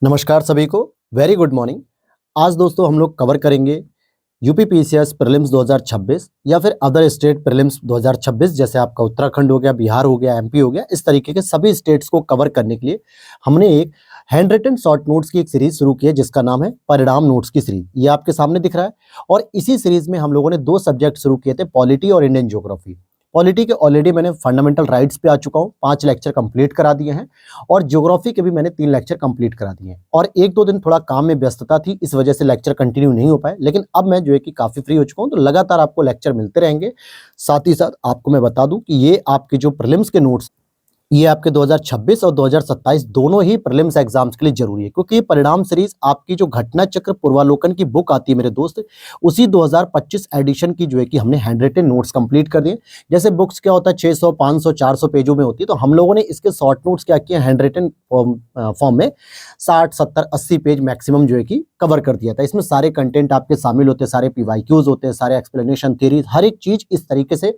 नमस्कार सभी को। Very good morning. आज दोस्तों हम लोग कवर करेंगे यूपी पीसीएस प्रीलिम्स 2026 या फिर अदर स्टेट प्रीलिम्स 2026, जैसे आपका उत्तराखंड हो गया, बिहार हो गया, एमपी हो गया। इस तरीके के सभी स्टेट्स को कवर करने के लिए हमने एक हैंड रिटन शॉर्ट नोट्स की एक सीरीज शुरू की है, जिसका नाम है परिणाम नोट्स की सीरीज। ये आपके सामने दिख रहा है। और इसी सीरीज में हम लोगों ने दो सब्जेक्ट शुरू किए थे, पॉलिटी और इंडियन ज्योग्राफी। पॉलिटी के ऑलरेडी मैंने फंडामेंटल राइट्स पे आ चुका हूँ, 5 लेक्चर कंप्लीट करा दिए हैं। और ज्योग्राफी के भी मैंने 3 लेक्चर कंप्लीट करा दिए हैं। और 1-2 दिन थोड़ा काम में व्यस्तता थी, इस वजह से लेक्चर कंटिन्यू नहीं हो पाए। लेकिन अब मैं जो है कि काफ़ी फ्री हो चुका हूँ, तो लगातार आपको लेक्चर मिलते रहेंगे। साथ ही साथ आपको मैं बता दूं कि ये आपके जो प्रीलिम्स के नोट्स, ये आपके 2026 और 2027 दोनों ही प्रीलिम्स एग्जाम्स के लिए जरूरी है, क्योंकि ये परिणाम सीरीज आपकी जो घटना चक्र पूर्वालोकन की बुक आती है मेरे दोस्त, उसी 2025 एडिशन की जो है कि हमने हैंड रिटन नोट्स कंप्लीट कर दिए। जैसे बुक्स क्या होता है 600, 500, 400 पेजों में होती है, तो हम लोगों ने इसके शॉर्ट नोट्स क्या किए, हैंड रिटन फॉर्म में 60, 70, 80 पेज मैक्सिमम जो है कि कवर कर दिया था। इसमें सारे कंटेंट आपके शामिल होते हैं, सारे पीवाईक्यूज होते हैं, सारे एक्सप्लेनेशन थ्योरीज, हर एक चीज इस तरीके से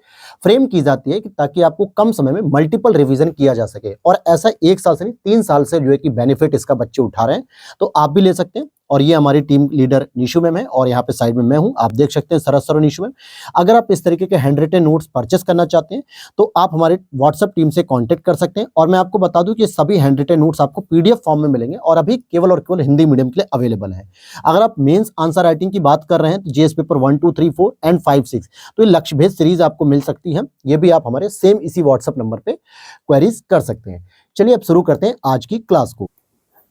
फ्रेम की जाती है कि ताकि आपको कम समय में मल्टीपल रिवीजन किया जा सके। और ऐसा 1 साल से नहीं, 3 साल से जो है कि बेनिफिट इसका बच्चे उठा रहे हैं, तो आप भी ले सकते हैं। और ये हमारी टीम लीडर निशु मैम है, और यहाँ पे साइड में मैं हूँ, आप देख सकते हैं सरस सर और निशु मैम। अगर आप इस तरीके के हैंड रिटन नोट्स परचेस करना चाहते हैं तो आप हमारे व्हाट्सएप टीम से कांटेक्ट कर सकते हैं। और मैं आपको बता दूं कि सभी हैंड रिटन नोट्स आपको पीडीएफ फॉर्म में मिलेंगे, और अभी केवल और केवल हिंदी मीडियम के लिए अवेलेबल है। अगर आप मेंस आंसर राइटिंग की बात कर रहे हैं तो जीएस पेपर 1, 2, 3, 4 एंड 5, 6, तो ये लक्ष्य भेद सीरीज आपको मिल सकती है। ये भी आप हमारे सेम इसी व्हाट्सएप नंबर पे क्वेरीज कर सकते हैं। चलिए अब शुरू करते हैं आज की क्लास को।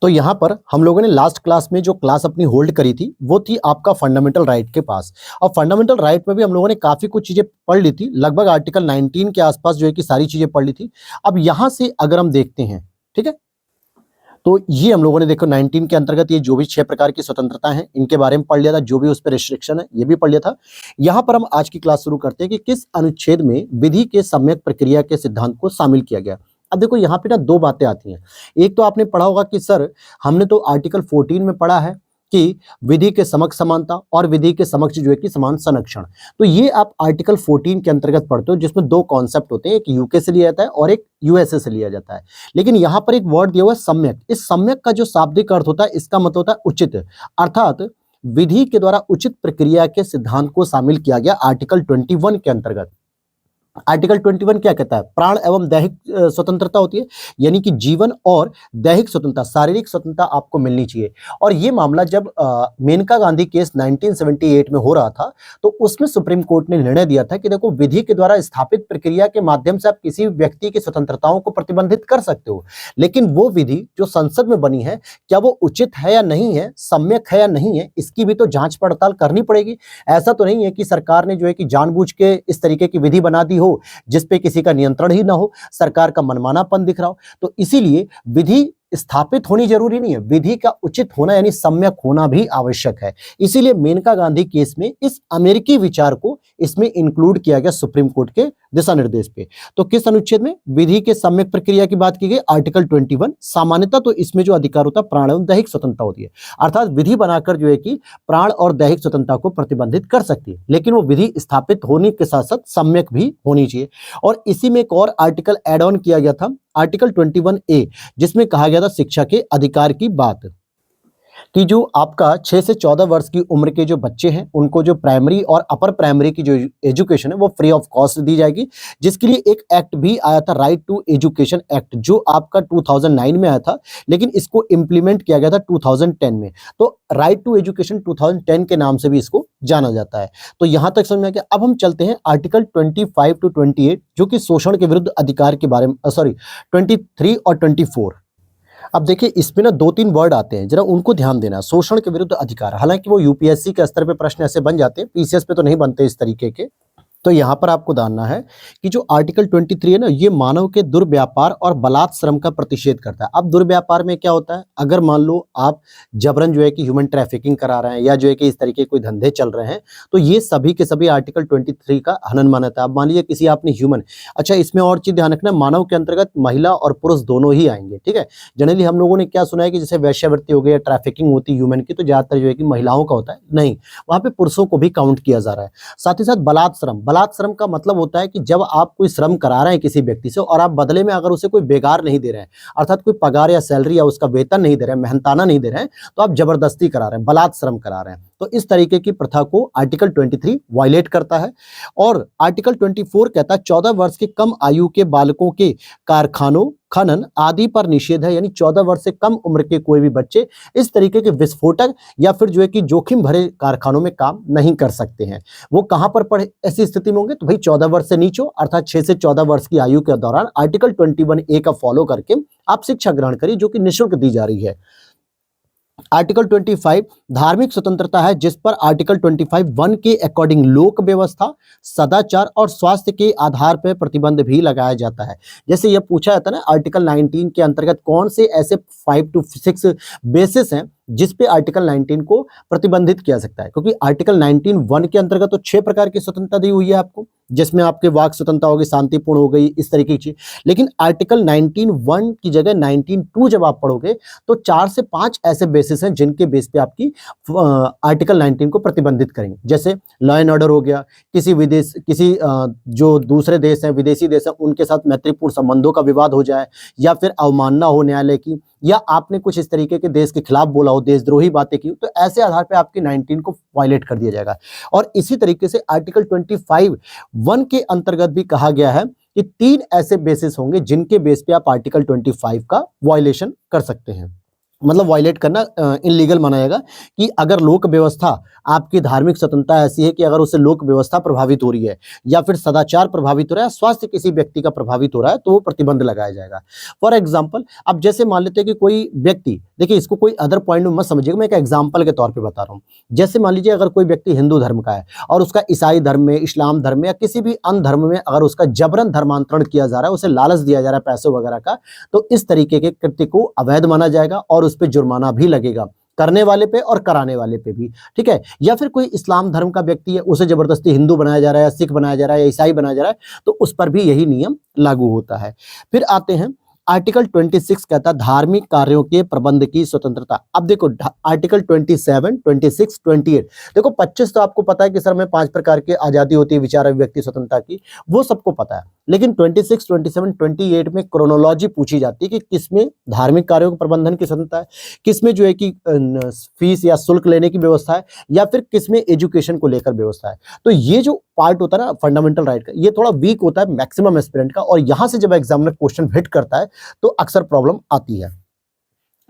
तो यहाँ पर हम लोगों ने लास्ट क्लास में जो क्लास अपनी होल्ड करी थी वो थी आपका फंडामेंटल राइट के पास। और फंडामेंटल राइट में भी हम लोगों ने काफी कुछ चीजें पढ़ ली थी, लगभग आर्टिकल 19 के आसपास जो है कि सारी चीजें पढ़ ली थी। अब यहाँ से अगर हम देखते हैं, ठीक है, तो ये हम लोगों ने देखो 19 के अंतर्गत ये जो भी 6 प्रकार की स्वतंत्रता है इनके बारे में पढ़ लिया था, जो भी उस पर रिस्ट्रिक्शन है ये भी पढ़ लिया था। यहाँ पर हम आज की क्लास शुरू करते हैं कि किस अनुच्छेद में विधि के सम्यक प्रक्रिया के सिद्धांत को शामिल किया गया। अब देखो यहाँ पे ना 2 बातें आती हैं। एक तो आपने पढ़ा होगा कि सर हमने तो आर्टिकल 14 में पढ़ा है कि विधि के समक्ष समानता और विधि के समक्ष जो है कि समान संरक्षण। तो ये आप आर्टिकल 14 के अंतर्गत पढ़ते हो, जिसमें 2 कॉन्सेप्ट होते हैं, एक यूके से लिया जाता है और एक यूएसए से लिया जाता है। लेकिन यहाँ पर एक वर्ड दिया हुआ है सम्यक। इस सम्यक का जो शाब्दिक अर्थ होता है, इसका मतलब होता है उचित, अर्थात विधि के द्वारा उचित प्रक्रिया के सिद्धांत को शामिल किया गया आर्टिकल 21 के अंतर्गत। आर्टिकल 21 क्या कहता है? प्राण एवं दैहिक स्वतंत्रता होती है, यानी कि जीवन और दैहिक स्वतंत्रता, शारीरिक स्वतंत्रता आपको मिलनी चाहिए। और ये मामला जब मेनका गांधी केस 1978 में हो रहा था, तो उसमें सुप्रीम कोर्ट ने निर्णय दिया था कि देखो विधि के द्वारा स्थापित प्रक्रिया के माध्यम से आप किसी व्यक्ति की स्वतंत्रताओं को प्रतिबंधित कर सकते हो, लेकिन वो विधि जो संसद में बनी है क्या वो उचित है या नहीं है, सम्यक है या नहीं है, इसकी भी तो जांच पड़ताल करनी पड़ेगी। ऐसा तो नहीं है कि सरकार ने जो है कि जानबूझ के इस तरीके की विधि बना दी हो जिसपे किसी का नियंत्रण ही ना हो, सरकार का मनमानापन दिख रहा हो। तो इसीलिए विधि स्थापित होनी जरूरी नहीं है, विधि का उचित होना यानी सम्यक होना भी आवश्यक है। इसीलिए मेनका गांधी केस में इस अमेरिकी विचार को इसमें इंक्लूड किया गया सुप्रीम कोर्ट के दिशा निर्देश पे। तो किस अनुच्छेद में विधि के सम्यक प्रक्रिया की बात की गई? आर्टिकल 21। सामान्यतः तो इसमें जो अधिकार होता है प्राण एवं दैहिक स्वतंत्रता होती है, अर्थात विधि बनाकर जो है कि प्राण और दैहिक स्वतंत्रता को प्रतिबंधित कर सकती है, लेकिन वो विधि स्थापित होने के साथ साथ सम्यक भी होनी चाहिए। और इसी में एक और आर्टिकल एड ऑन किया गया था, आर्टिकल 21A, जिसमें कहा गया था शिक्षा के अधिकार की बात, कि जो आपका 6 से 14 वर्ष की उम्र के जो बच्चे हैं उनको जो प्राइमरी और अपर प्राइमरी की जो एजुकेशन है वो फ्री ऑफ कॉस्ट दी जाएगी। जिसके लिए एक एक्ट भी आया था, राइट टू एजुकेशन एक्ट, जो आपका 2009 में आया था, लेकिन इसको इम्प्लीमेंट किया गया था 2010 में। तो राइट टू एजुकेशन 2010 के नाम से भी इसको जाना जाता है। तो यहां तक समझ में आ गया। अब हम चलते हैं आर्टिकल 25 to 28, जो कि शोषण के विरुद्ध अधिकार के बारे में, 23 और 24। अब देखिए इसमें ना 2-3 वर्ड आते हैं, जरा उनको ध्यान देना। शोषण के विरुद्ध अधिकार, हालांकि वो यूपीएससी के स्तर पे प्रश्न ऐसे बन जाते हैं, पीसीएस पे तो नहीं बनते इस तरीके के। तो यहाँ पर आपको जानना है कि जो आर्टिकल 23 है ना, ये मानव के दुर्व्यापार और बलात् श्रम का प्रतिषेध करता है। अब दुर्व्यापार में क्या होता है? अगर मान लो आप जबरन जो है कि ह्यूमन ट्रैफिकिंग करा रहे हैं या जो है कि इस तरीके कोई धंधे चल रहे हैं, तो ये सभी के सभी आर्टिकल 23 का हनन मान्यता है। अब मान लीजिए किसी आपने ह्यूमन, अच्छा इसमें और चीज ध्यान रखना, मानव के अंतर्गत महिला और पुरुष दोनों ही आएंगे, ठीक है। जनरली हम लोगों ने क्या सुना है कि जैसे वैश्यावृत्ति हो गई या ट्रैफिकिंग होती है ह्यूमन की, तो ज्यादातर जो है कि महिलाओं का होता है, नहीं, वहां पे पुरुषों को भी काउंट किया जा रहा है। साथ ही साथ बलात् श्रम, बलात् श्रम का मतलब होता है कि जब आप कोई श्रम करा रहे हैं किसी व्यक्ति से और आप बदले में अगर उसे कोई बेगार नहीं दे रहे हैं, अर्थात कोई पगार या सैलरी या उसका वेतन नहीं दे रहे हैं, मेहनताना नहीं दे रहे हैं, तो आप जबरदस्ती करा रहे हैं, बलात् श्रम करा रहे हैं। तो इस तरीके की प्रथा को आर्टिकल 23 वायलेट करता है। और आर्टिकल 24 कहता है 14 वर्ष के कम आयु के बालकों के कारखानों, खनन आदि पर निषेध है, यानी 14 वर्ष से कम उम्र के कोई भी बच्चे इस तरीके के विस्फोटक या फिर जो है कि जोखिम भरे कारखानों में काम नहीं कर सकते हैं। वो कहां पर पढ़े ऐसी स्थिति में होंगे? तो भाई 14 वर्ष से नीचे अर्थात 6 से 14 वर्ष की आयु के दौरान आर्टिकल 21A का फॉलो करके आप शिक्षा ग्रहण करिए, जो कि निःशुल्क दी जा रही है। आर्टिकल 25 धार्मिक स्वतंत्रता है, जिस पर आर्टिकल 25(1) के अकॉर्डिंग लोक व्यवस्था, सदाचार और स्वास्थ्य के आधार पर प्रतिबंध भी लगाया जाता है। जैसे यह पूछा जाता है ना, आर्टिकल 19 के अंतर्गत कौन से ऐसे 5 to 6 बेसिस हैं जिस पे आर्टिकल 19 को प्रतिबंधित किया सकता है, क्योंकि आर्टिकल 19(1) के अंतर्गत तो 6 प्रकार की स्वतंत्रता दी हुई है आपको, जिसमें आपके वाक स्वतंत्रता हो गई, शांतिपूर्ण हो गई, इस तरीके की चीज। लेकिन आर्टिकल 19(1) की जगह 19(2) जब आप पढ़ोगे तो 4 से 5 ऐसे बेसिस हैं जिनके बेस पे आपकी आर्टिकल 19 को प्रतिबंधित करेंगे। जैसे लॉ एंड ऑर्डर हो गया, किसी जो दूसरे देश हैं, विदेशी देश हैं, उनके साथ मैत्रीपूर्ण संबंधों का विवाद हो जाए, या फिर अवमानना हो न्यायालय की, या आपने कुछ इस तरीके के देश के खिलाफ बोला हो, देशद्रोही बातें की, तो ऐसे आधार पे आपके 19 को वायलेट कर दिया जाएगा। और इसी तरीके से आर्टिकल 25(1) के अंतर्गत भी कहा गया है कि 3 ऐसे बेसिस होंगे जिनके बेस पे आप आर्टिकल 25 का वायलेशन कर सकते हैं, मतलब वायलेट करना इनलीगल माना जाएगा। कि अगर लोक व्यवस्था, आपकी धार्मिक स्वतंत्रता ऐसी है कि अगर उससे लोक व्यवस्था प्रभावित हो रही है, या फिर सदाचार प्रभावित हो रहा है, स्वास्थ्य किसी व्यक्ति का प्रभावित हो रहा है, तो वो प्रतिबंध लगाया जाएगा। फॉर एग्जाम्पल, अब जैसे मान लेते हैं कि कोई व्यक्ति, देखिए इसको कोई अदर पॉइंट में मत समझिएगा, मैं एक एग्जाम्पल के तौर पर बता रहा हूँ। जैसे मान लीजिए अगर कोई व्यक्ति हिंदू धर्म का है और उसका ईसाई धर्म में, इस्लाम धर्म में या किसी भी अन्य धर्म में अगर उसका जबरन धर्मांतरण किया जा रहा है, उसे लालच दिया जा रहा है पैसों वगैरह का, तो इस तरीके के कृत्य को अवैध माना जाएगा और उस पर जुर्माना भी लगेगा, करने वाले पे और कराने वाले पे भी, ठीक है। या फिर कोई इस्लाम धर्म का व्यक्ति है, उसे जबरदस्ती हिंदू बनाया जा रहा है, या सिख बनाया जा रहा है, या ईसाई बनाया जा रहा है, तो उस पर भी यही नियम लागू होता है। फिर आते हैं आर्टिकल 26 कहता है धार्मिक कार्यों के प्रबंध की स्वतंत्रता। अब देखो आर्टिकल 27, 26, 28, देखो 25 तो आपको पता है कि सर में 5 प्रकार की आजादी होती है विचार अभिव्यक्ति स्वतंत्रता की, वो सबको पता है। लेकिन 26, 27, 28 में क्रोनोलॉजी पूछी जाती है कि किसमें धार्मिक कार्यों के प्रबंधन की स्वतंत्रता है, किसमें जो है कि फीस या शुल्क लेने की व्यवस्था है, या फिर किसमें एजुकेशन को लेकर व्यवस्था है। तो ये जो पार्ट होता है ना फंडामेंटल राइट का, ये थोड़ा वीक होता है मैक्सिमम एस्पिरेंट का, और यहां से जब एग्जामिनर क्वेश्चन हिट करता है तो अक्सर प्रॉब्लम आती है।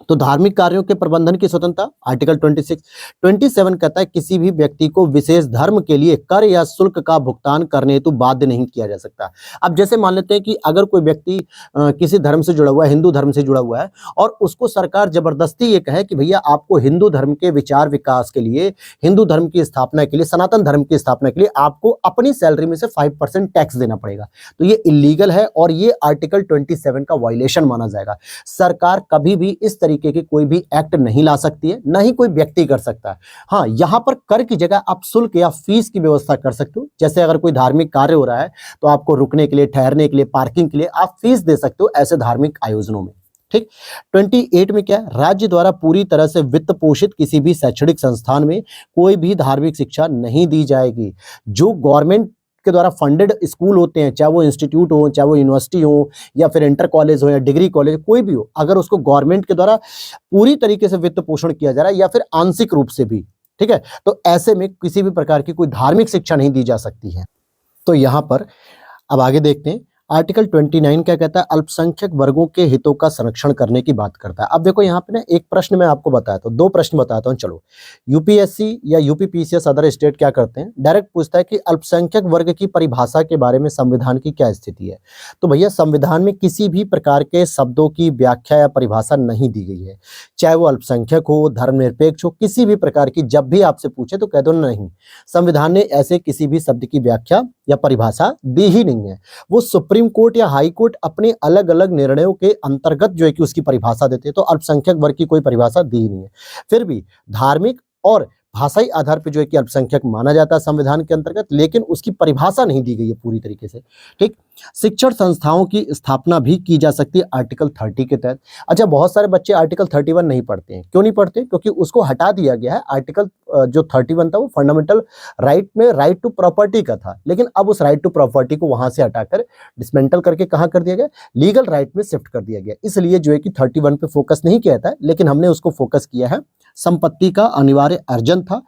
तो धार्मिक कार्यों के प्रबंधन की स्वतंत्रता आर्टिकल 26। 27 कहता है किसी भी व्यक्ति को विशेष धर्म के लिए कर या शुल्क का भुगतान करने हेतु बाध्य नहीं किया जा सकता। अब जैसे मान लेते हैं कि अगर कोई व्यक्ति किसी धर्म से जुड़ा हुआ है, हिंदू धर्म से जुड़ा हुआ है, और उसको सरकार जबरदस्ती ये कहे कि भैया आपको हिंदू धर्म के विचार विकास के लिए, हिंदू धर्म की स्थापना के लिए, सनातन धर्म की स्थापना के लिए आपको अपनी सैलरी में से 5% टैक्स देना पड़ेगा, तो ये इलीगल है और ये आर्टिकल 27 का वायलेशन माना जाएगा। सरकार कभी भी इस तरीके के कोई भी एक्ट नहीं ला सकती है, ना ही कोई व्यक्ति कर सकता है। हाँ, यहां पर कर की जगह आप शुल्क या फीस की व्यवस्था कर सकते हो। जैसे अगर कोई धार्मिक कार्य हो रहा है तो आपको रुकने के लिए, ठहरने के लिए, पार्किंग के लिए आप फीस दे सकते हो ऐसे धार्मिक आयोजनों में, ठीक। 28 में क्या है, राज्य द्वारा पूरी तरह से वित्त पोषित किसी भी शैक्षणिक संस्थान में कोई भी धार्मिक शिक्षा नहीं दी जाएगी। जो गवर्नमेंट के द्वारा फंडेड स्कूल होते हैं, चाहे वो इंस्टीट्यूट हो, चाहे वो यूनिवर्सिटी हो, या फिर इंटर कॉलेज हो, या डिग्री कॉलेज, कोई भी हो, अगर उसको गवर्नमेंट के द्वारा पूरी तरीके से वित्त पोषण किया जा रहा है या फिर आंशिक रूप से भी, ठीक है, तो ऐसे में किसी भी प्रकार की कोई धार्मिक शिक्षा नहीं दी जा सकती है। तो यहां पर अब आगे देखते हैं आर्टिकल 29 क्या कहता है, अल्पसंख्यक वर्गों के हितों का संरक्षण करने की बात करता है। अब देखो यहाँ पे ना एक प्रश्न मैं आपको बताया, तो 2 प्रश्न बताता हूँ। चलो, यूपीएससी या यूपीपीसीएस अदर स्टेट क्या करते हैं, डायरेक्ट पूछता है कि अल्पसंख्यक वर्ग की परिभाषा के बारे में संविधान की क्या स्थिति है। तो भैया संविधान में किसी भी प्रकार के शब्दों की व्याख्या या परिभाषा नहीं दी गई है, चाहे वो अल्पसंख्यक हो, धर्मनिरपेक्ष हो, किसी भी प्रकार की जब भी आपसे पूछे तो कह दो नहीं, संविधान ने ऐसे किसी भी शब्द की व्याख्या या परिभाषा दी ही नहीं है। वो सुप्रीम कोर्ट या हाई कोर्ट अपने अलग अलग निर्णयों के अंतर्गत जो है कि उसकी परिभाषा देते हैं, तो अल्पसंख्यक वर्ग की कोई परिभाषा दी ही नहीं है। फिर भी धार्मिक और भाषाई आधार पर जो है कि अल्पसंख्यक माना जाता है संविधान के अंतर्गत, लेकिन उसकी परिभाषा नहीं दी गई है पूरी तरीके से, ठीक। शिक्षण संस्थाओं की स्थापना भी की जा सकती है आर्टिकल 30 के तहत। अच्छा, बहुत सारे बच्चे आर्टिकल 31 नहीं पढ़ते हैं। क्यों नहीं पढ़ते? क्योंकि उसको हटा दिया गया है। आर्टिकल जो 31 था वो फंडामेंटल राइट में राइट टू प्रॉपर्टी का था, लेकिन अब उस राइट टू प्रॉपर्टी को वहां से हटाकर डिसमेंटल करके कहाँ कर दिया गया? लीगल राइट में शिफ्ट कर दिया गया। इसलिए जो है कि 31 पे फोकस नहीं किया था, लेकिन हमने उसको फोकस किया है। संपत्ति का अनिवार्य अर्जन था,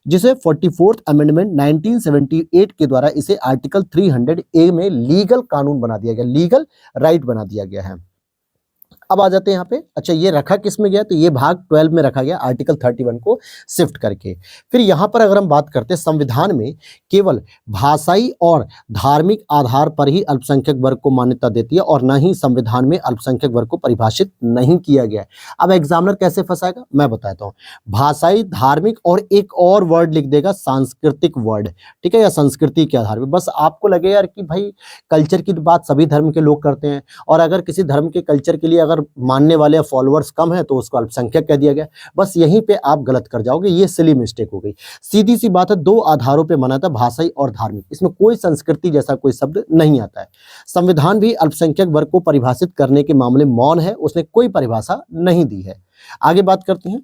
जिसे 44th अमेंडमेंट 1978 के द्वारा इसे आर्टिकल 300A में लीगल कानून बना दिया गया, लीगल राइट बना दिया गया है। अब आ जाते हैं यहाँ पे। अच्छा, ये रखा किस में गया? तो ये भाग 12 में रखा गया आर्टिकल 31 को शिफ्ट करके। फिर यहाँ पर अगर हम बात करते हैं, संविधान में केवल भाषाई और धार्मिक आधार पर ही अल्पसंख्यक वर्ग को मान्यता देती है और न ही संविधान में अल्पसंख्यक वर्ग को परिभाषित नहीं किया गया है। अब एग्जामिनर कैसे फंसाएगा मैं बताता हूँ। भाषाई, धार्मिक और एक और वर्ड लिख देगा सांस्कृतिक वर्ड, ठीक है, या संस्कृति के आधार पर। बस आपको लगे यार कि भाई कल्चर की बात सभी धर्म के लोग करते हैं, और अगर किसी धर्म के कल्चर के लिए अगर मानने वाले फॉलोअर्स कम है तो उसको अल्पसंख्यक कह दिया गया। बस यहीं पे आप गलत कर जाओगे, ये सिली मिस्टेक हो गई। सीधी सी बात है, दो आधारों पे माना था, भाषाई और धार्मिक। इसमें कोई संस्कृति जैसा कोई शब्द नहीं आता है। संविधान भी अल्पसंख्यक वर्ग को परिभाषित करने के मामले मौन है, उसने कोई परिभाषा नहीं दी है। आगे बात करते हैं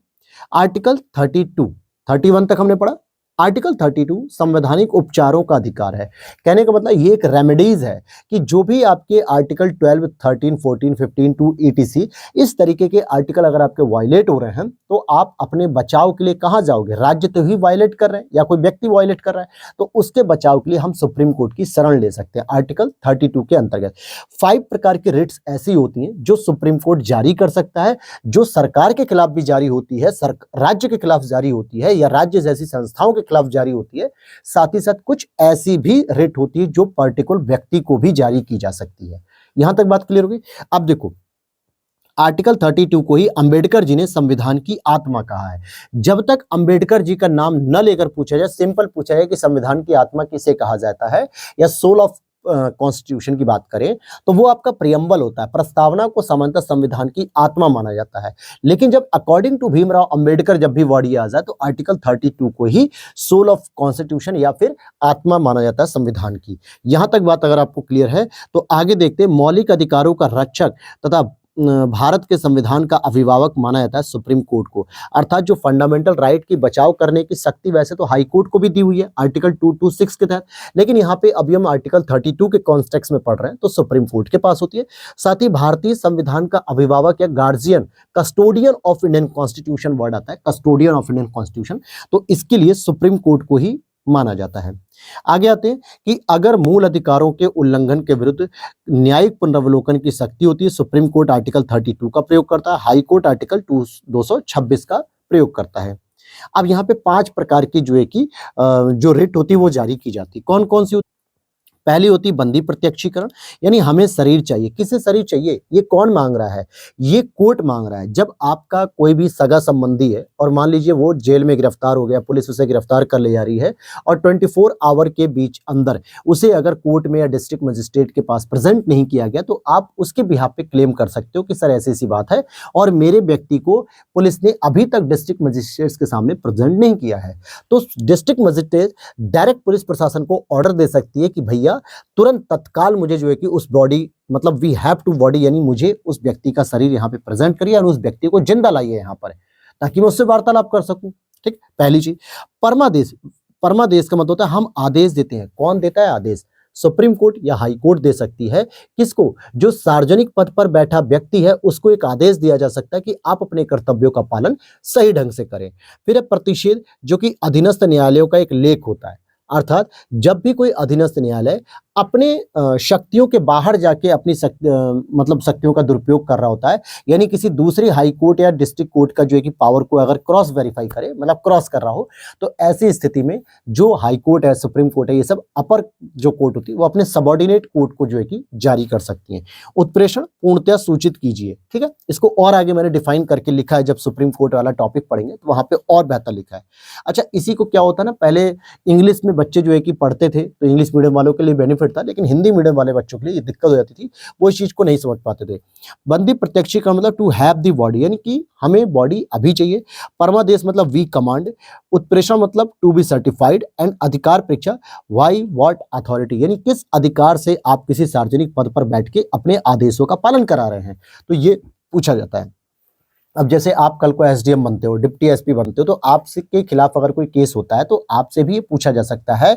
आर्टिकल 32, 31 तक हमने पढ़ा। आर्टिकल 32 संवैधानिक उपचारों का अधिकार है। कहने का मतलब ये एक रेमेडीज है कि जो भी आपके आर्टिकल 12, 13, 14, 15 टू ETC इस तरीके के आर्टिकल अगर आपके वायलेट हो रहे हैं तो आप अपने बचाव के लिए कहां जाओगे? राज्य तो ही वायलेट कर रहे हैं या कोई व्यक्ति वायलेट कर रहा है, तो उसके बचाव के लिए हम सुप्रीम कोर्ट की शरण ले सकते हैं। आर्टिकल 32 के अंतर्गत 5 प्रकार की रिट्स ऐसी होती हैं जो सुप्रीम कोर्ट जारी कर सकता है, जो सरकार के खिलाफ भी जारी होती है, राज्य के खिलाफ जारी होती है या राज्य जैसी संस्थाओं के खिलाफ जारी होती है। साथ ही साथ कुछ ऐसी भी रिट होती है जो पर्टिकुलर व्यक्ति को भी जारी की जा सकती है। यहां तक बात क्लियर हो गई। अब देखो, आर्टिकल 32 को ही अंबेडकर जी ने संविधान की आत्मा कहा है। जब तक अंबेडकर जी का नाम न लेकर पूछा जाए, सिंपल पूछा जाए कि संविधान की आत्मा किसे कहा जाता है या सोल ऑफ कॉन्स्टिट्यूशन की बात करें, तो वो आपका प्रियम्बल होता है। प्रस्तावना को सामान्यतः संविधान की आत्मा माना जाता है, लेकिन जब अकॉर्डिंग टू भीमराव अंबेडकर जब भी वर्ड आ जाए तो आर्टिकल 32 को ही सोल ऑफ कॉन्स्टिट्यूशन या फिर आत्मा माना जाता है संविधान की। यहां तक बात अगर आपको क्लियर है तो आगे देखते हैं। मौलिक अधिकारों का रक्षक तथा भारत के संविधान का अभिभावक माना जाता है सुप्रीम कोर्ट को, अर्थात जो फंडामेंटल राइट की बचाव करने की शक्ति वैसे तो हाई कोर्ट को भी दी हुई है आर्टिकल 226 के तहत, लेकिन यहाँ पे अभी हम आर्टिकल 32 के कॉन्टेक्स्ट में पढ़ रहे हैं तो सुप्रीम कोर्ट के पास होती है। साथ ही भारतीय संविधान का अभिभावक या guardian, custodian of Indian constitution word आता है, कस्टोडियन ऑफ इंडियन कॉन्स्टिट्यूशन, तो इसके लिए सुप्रीम कोर्ट को ही माना जाता है। आगे आते हैं कि अगर मूल अधिकारों के उल्लंघन के विरुद्ध न्यायिक पुनरावलोकन की शक्ति होती है, सुप्रीम कोर्ट आर्टिकल 32 का प्रयोग करता है, हाई कोर्ट आर्टिकल 226 का प्रयोग करता है। अब यहाँ पे 5 प्रकार की जो है कि जो रिट होती है वो जारी की जाती है। कौन कौन सी? पहली होती बंदी प्रत्यक्षीकरण, यानी हमें शरीर चाहिए। किसे शरीर चाहिए? ये कौन मांग रहा है? ये कोर्ट मांग रहा है। जब आपका कोई भी सगा संबंधी है और मान लीजिए वो जेल में गिरफ्तार हो गया, पुलिस उसे गिरफ्तार कर ले जा रही है और 24 आवर के बीच अंदर उसे अगर कोर्ट में या डिस्ट्रिक्ट मजिस्ट्रेट के पास प्रेजेंट नहीं किया गया तो आप उसके बिहाफ पे क्लेम कर सकते हो कि सर ऐसी ऐसी बात है और मेरे व्यक्ति को पुलिस ने अभी तक डिस्ट्रिक्ट मजिस्ट्रेट के सामने प्रेजेंट नहीं किया है। तो डिस्ट्रिक्ट मजिस्ट्रेट डायरेक्ट पुलिस प्रशासन को ऑर्डर दे सकती है कि भैया तुरंत तत्काल मुझे जो है कि उस बॉडी, मतलब वी हैव टू बॉडी, यानी मुझे उस व्यक्ति का शरीर यहाँ पे प्रेजेंट करिए और उस व्यक्ति को जिंदा लाइए यहाँ पर, ताकि मैं उससे वार्तालाप कर सकूं। ठीक, पहली चीज। परमादेश, परमादेश का मतलब होता है हम आदेश देते हैं। कौन देता है आदेश? सुप्रीम कोर्ट या हाई कोर्ट दे सकती है। किसको? जो सार्वजनिक पद पर बैठा व्यक्ति है उसको एक आदेश दिया जा सकता है कि आप अपने कर्तव्यों का पालन सही ढंग से करें। फिर है प्रतिषेध, जो कि अधीनस्थ न्यायालयों का एक लेख होता है, अर्थात जब भी कोई अधीनस्थ न्यायालय अपने शक्तियों के बाहर जाके अपनी मतलब शक्तियों का दुरुपयोग कर रहा होता है, यानी किसी दूसरी हाई कोर्ट या डिस्ट्रिक्ट कोर्ट का जो है कि पावर को अगर क्रॉस वेरीफाई करे, मतलब क्रॉस कर रहा हो, तो ऐसी स्थिति में जो हाई कोर्ट है, सुप्रीम कोर्ट है, ये सब अपर जो कोर्ट होती है वो अपने सबऑर्डिनेट कोर्ट को जो है कि जारी कर सकती है। उत्प्रेषण पूर्णतया सूचित कीजिए। ठीक है, इसको और आगे मैंने डिफाइन करके लिखा है, जब सुप्रीम कोर्ट वाला टॉपिक पढ़ेंगे तो वहां पे और बेहतर लिखा है। अच्छा, इसी को क्या होता है ना, पहले इंग्लिश में बच्चे जो है कि पढ़ते थे तो इंग्लिश मीडियम वालों के लिए बेनिफिट बेनिफिट था, लेकिन हिंदी मीडियम वाले बच्चों के लिए ये दिक्कत हो जाती थी, वो इस चीज को नहीं समझ पाते थे। बंदी प्रत्यक्षी का मतलब टू हैव द बॉडी, यानी कि हमें बॉडी अभी चाहिए। परमादेश मतलब वी कमांड। उत्प्रेषण मतलब टू बी सर्टिफाइड। एंड अधिकार परीक्षा वाई व्हाट अथॉरिटी, यानी किस अधिकार से आप किसी सार्वजनिक पद पर बैठ के अपने आदेशों का पालन करा रहे हैं, तो ये पूछा जाता है। अब जैसे आप कल को एसडीएम बनते हो, डिप्टी एसपी बनते हो, तो आपसे के खिलाफ अगर कोई केस होता है तो आपसे भी ये पूछा जा सकता है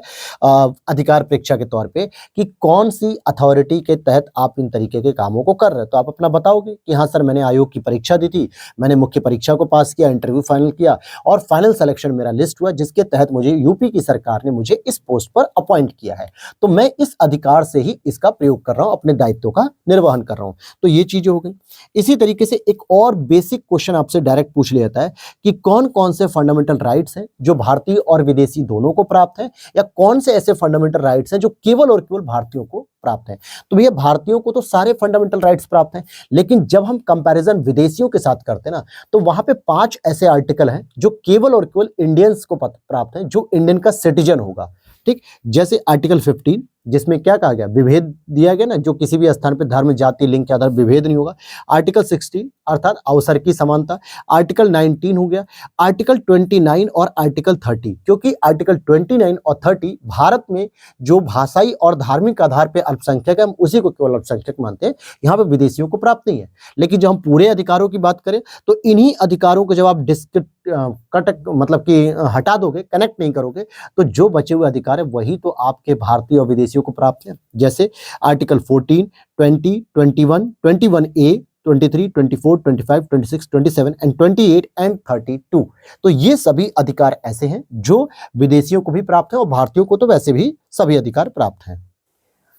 अधिकार परीक्षा के तौर पे कि कौन सी अथॉरिटी के तहत आप इन तरीके के कामों को कर रहे हो। तो आप अपना बताओगे कि हाँ सर, मैंने आयोग की परीक्षा दी थी, मैंने मुख्य परीक्षा को पास किया, इंटरव्यू फाइनल किया और फाइनल सिलेक्शन मेरा लिस्ट हुआ, जिसके तहत मुझे यूपी की सरकार ने मुझे इस पोस्ट पर अपॉइंट किया है, तो मैं इस अधिकार से ही इसका प्रयोग कर रहा हूं, अपने दायित्वों का निर्वहन कर रहा हूं। तो ये चीजें हो गई। इसी तरीके से एक और बेसिक क्वेश्चन आपसे डायरेक्ट पूछ लिया जाता है कि कौन कौन से फंडामेंटल राइट्स हैं जो भारतीय और विदेशी दोनों को प्राप्त हैं, या कौन से ऐसे फंडामेंटल राइट्स हैं जो केवल और केवल भारतीयों को प्राप्त हैं। तो भैया भारतीयों को तो सारे फंडामेंटल राइट्स प्राप्त हैं, लेकिन जब हम कंपैरिजन विदेशियों के साथ करते हैं ना, तो वहां पे 5 ऐसे आर्टिकल हैं जो केवल और केवल इंडियंस को प्राप्त हैं, जो इंडियन का सिटीजन होगा। ठीक, जैसे आर्टिकल 15 जिसमें क्या कहा गया, विभेद दिया गया ना, जो किसी भी स्थान पर धर्म जाति लिंग के आधार विभेद नहीं होगा। आर्टिकल 16 अर्थात अवसर की समानता। आर्टिकल 19 हो गया। आर्टिकल 29 और आर्टिकल 30, क्योंकि आर्टिकल 29 और 30 भारत में जो भाषाई और धार्मिक आधार पर अल्पसंख्यक है, हम उसी को केवल अल्पसंख्यक मानते हैं, यहाँ पे विदेशियों को प्राप्त नहीं है। लेकिन जब हम पूरे अधिकारों की बात करें तो इन्हीं अधिकारों को जब आप मतलब कि हटा दोगे, कनेक्ट नहीं करोगे, तो जो बचे हुए अधिकार है वही तो आपके भारतीय और विदेशियों को प्राप्त है। जैसे आर्टिकल 14, 20, 21, 21A, 23, 24, 25, 26, 27 एंड 28 एंड 32। तो ये सभी अधिकार ऐसे हैं जो विदेशियों को भी प्राप्त है और भारतीयों को तो वैसे भी सभी अधिकार प्राप्त हैं।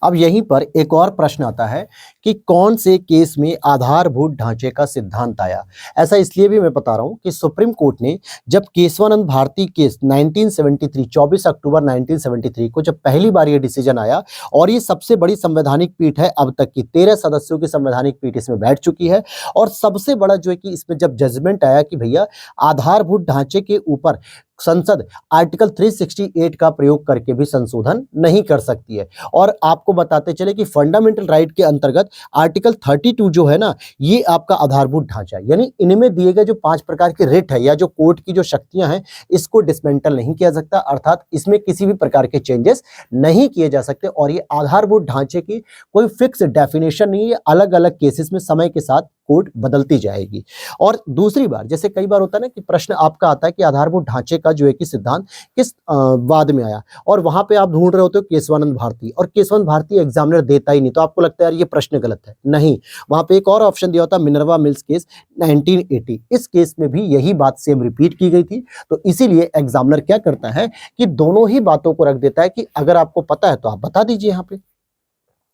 अब यहीं पर एक और प्रश्न आता है कि कौन से केस में आधारभूत ढांचे का सिद्धांत आया। ऐसा इसलिए भी मैं बता रहा हूं कि सुप्रीम कोर्ट ने जब केशवानंद भारती केस 1973 24 अक्टूबर 1973 को जब पहली बार ये डिसीजन आया, और ये सबसे बड़ी संवैधानिक पीठ है अब तक की, 13 सदस्यों की संवैधानिक पीठ इसमें बैठ चुकी है, और सबसे बड़ा जो है कि इसमें जब जजमेंट आया कि भैया आधारभूत ढांचे के ऊपर संसद आर्टिकल 368 का प्रयोग करके भी संशोधन नहीं कर सकती है। और आपको बताते चले कि फंडामेंटल राइट के अंतर्गत आर्टिकल 32 जो है ना, ये आपका आधारभूत ढांचा है, यानी इनमें दिए गए जो 5 प्रकार के रिट है या जो कोर्ट की जो शक्तियां हैं, इसको डिसमेंटल नहीं किया सकता, अर्थात इसमें किसी भी प्रकार के चेंजेस नहीं किए जा सकते। और ये आधारभूत ढांचे की कोई फिक्स डेफिनेशन नहीं है, अलग अलग केसेस में समय के साथ कोर्ट बदलती जाएगी। और दूसरी बार, जैसे कई बार होता है ना कि प्रश्न आपका आता है कि आधारभूत ढांचे का जो है कि सिद्धांत किस वाद में आया, और वहां पे आप ढूंढ रहे होते हो केशवानंद भारती, और केशवानंद भारती एग्जामिनर देता ही नहीं, तो आपको लगता है यार ये प्रश्न गलत है। नहीं, वहां पे एक और ऑप्शन दिया होता मिनर्वा मिल्स केस 1980, इस केस में भी यही बात सेम रिपीट की गई थी। तो इसीलिए एग्जामिनर क्या करता है कि दोनों ही बातों को रख देता है कि अगर आपको पता है तो आप बता दीजिए। यहाँ पे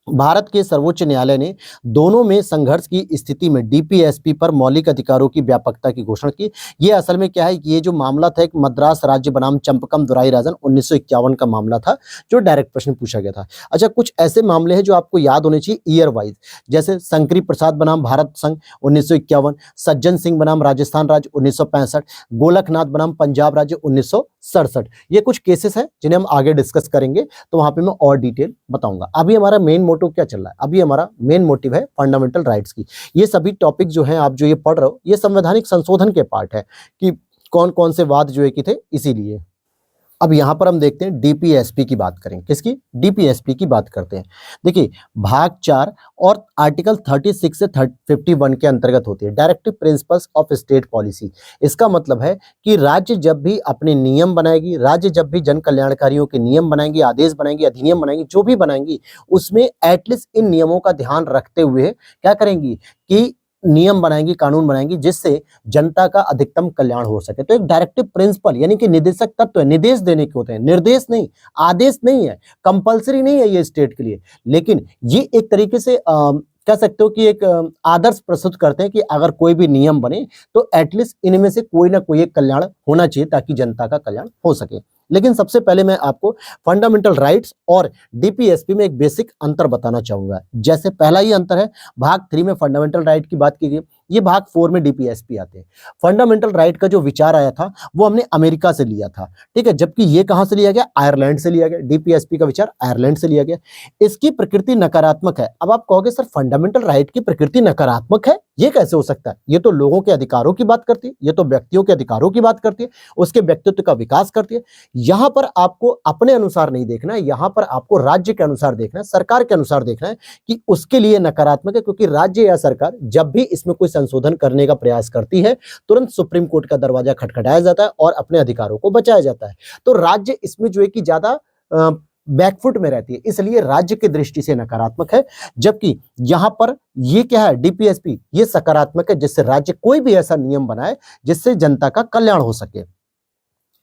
भारत के सर्वोच्च न्यायालय ने दोनों में संघर्ष की स्थिति में डीपीएसपी पर मौलिक अधिकारों की व्यापकता की घोषणा की। ये असल में क्या है कि ये जो मामला था एक मद्रास राज्य बनाम चंपकम दुराईराजन 1951 का मामला था, जो डायरेक्ट प्रश्न पूछा गया था। अच्छा, कुछ ऐसे मामले हैं जो आपको याद होने चाहिए ईयर वाइज, जैसे शंकरी प्रसाद बनाम भारत संघ 1951, सज्जन सिंह बनाम राजस्थान राज्य 1965, गोलकनाथ बनाम पंजाब राज्य 1967। ये कुछ केसेस हैं जिन्हें हम आगे डिस्कस करेंगे, तो वहां पे मैं और डिटेल बताऊंगा। अभी हमारा मेन मोटिव क्या चल रहा है, अभी हमारा मेन मोटिव है फंडामेंटल राइट्स की। ये सभी टॉपिक जो हैं आप जो ये पढ़ रहे हो, ये संवैधानिक संशोधन के पार्ट है कि कौन कौन से वाद जो है कि थे, इसीलिए। अब यहां पर हम देखते हैं डीपीएसपी की बात करें, किसकी, डीपीएसपी की बात करते हैं। देखिए भाग 4 और आर्टिकल 36 से 51 के अंतर्गत होती है directive principles of state policy. इसका मतलब है कि राज्य जब भी अपने नियम बनाएगी, राज्य जब भी जन कल्याणकारियों के नियम बनाएंगी, आदेश बनाएंगी, अधिनियम बनाएंगी, जो भी बनाएंगी, उसमें एटलीस्ट इन नियमों का ध्यान रखते हुए क्या करेंगी कि नियम बनाएंगी, कानून बनाएंगी, जिससे जनता का अधिकतम कल्याण हो सके। तो एक डायरेक्टिव प्रिंसिपल यानी कि निर्देशक तत्व है, निर्देश देने के होते हैं, निर्देश नहीं, आदेश नहीं है, कंपलसरी नहीं है ये स्टेट के लिए, लेकिन ये एक तरीके से कह सकते हो कि एक आदर्श प्रस्तुत करते हैं कि अगर कोई भी नियम बने तो एटलीस्ट इनमें से कोई ना कोई एक कल्याण होना चाहिए ताकि जनता का कल्याण हो सके। लेकिन सबसे पहले मैं आपको फंडामेंटल राइट्स और डीपीएसपी में एक बेसिक अंतर बताना चाहूंगा। जैसे पहला ही अंतर है, भाग 3 में फंडामेंटल राइट की बात की गई, ये भाग 4 में डीपीएसपी आते हैं। फंडामेंटल राइट का जो विचार आया था वो हमने अमेरिका से लिया था, ठीक है, जबकि ये कहां से लिया गया, आयरलैंड से लिया गया। डीपीएसपी का विचार आयरलैंड से लिया गया। इसकी प्रकृति नकारात्मक है। अब आप कहोगे सर फंडामेंटल राइट की प्रकृति नकारात्मक है, ये कैसे हो सकता है? ये तो लोगों के अधिकारों की बात करती है, ये तो व्यक्तियों के अधिकारों की बात करती है, उसके व्यक्तित्व का विकास करती है। यहां पर आपको अपने अनुसार नहीं देखना है, यहां पर आपको राज्य के अनुसार देखना है, सरकार के अनुसार देखना है कि उसके लिए नकारात्मक है, क्योंकि राज्य या सरकार जब भी इसमें कोई संशोधन करने का प्रयास करती है तुरंत सुप्रीम कोर्ट का दरवाजा खटखटाया जाता है और अपने अधिकारों को बचाया जाता है। तो राज्य इसमें जो है कि ज्यादा बैकफुट में रहती है, इसलिए राज्य की दृष्टि से नकारात्मक है। जबकि यहां पर ये क्या है, डीपीएसपी ये सकारात्मक है, जिससे राज्य कोई भी ऐसा नियम बनाए जिससे जनता का कल्याण हो सके।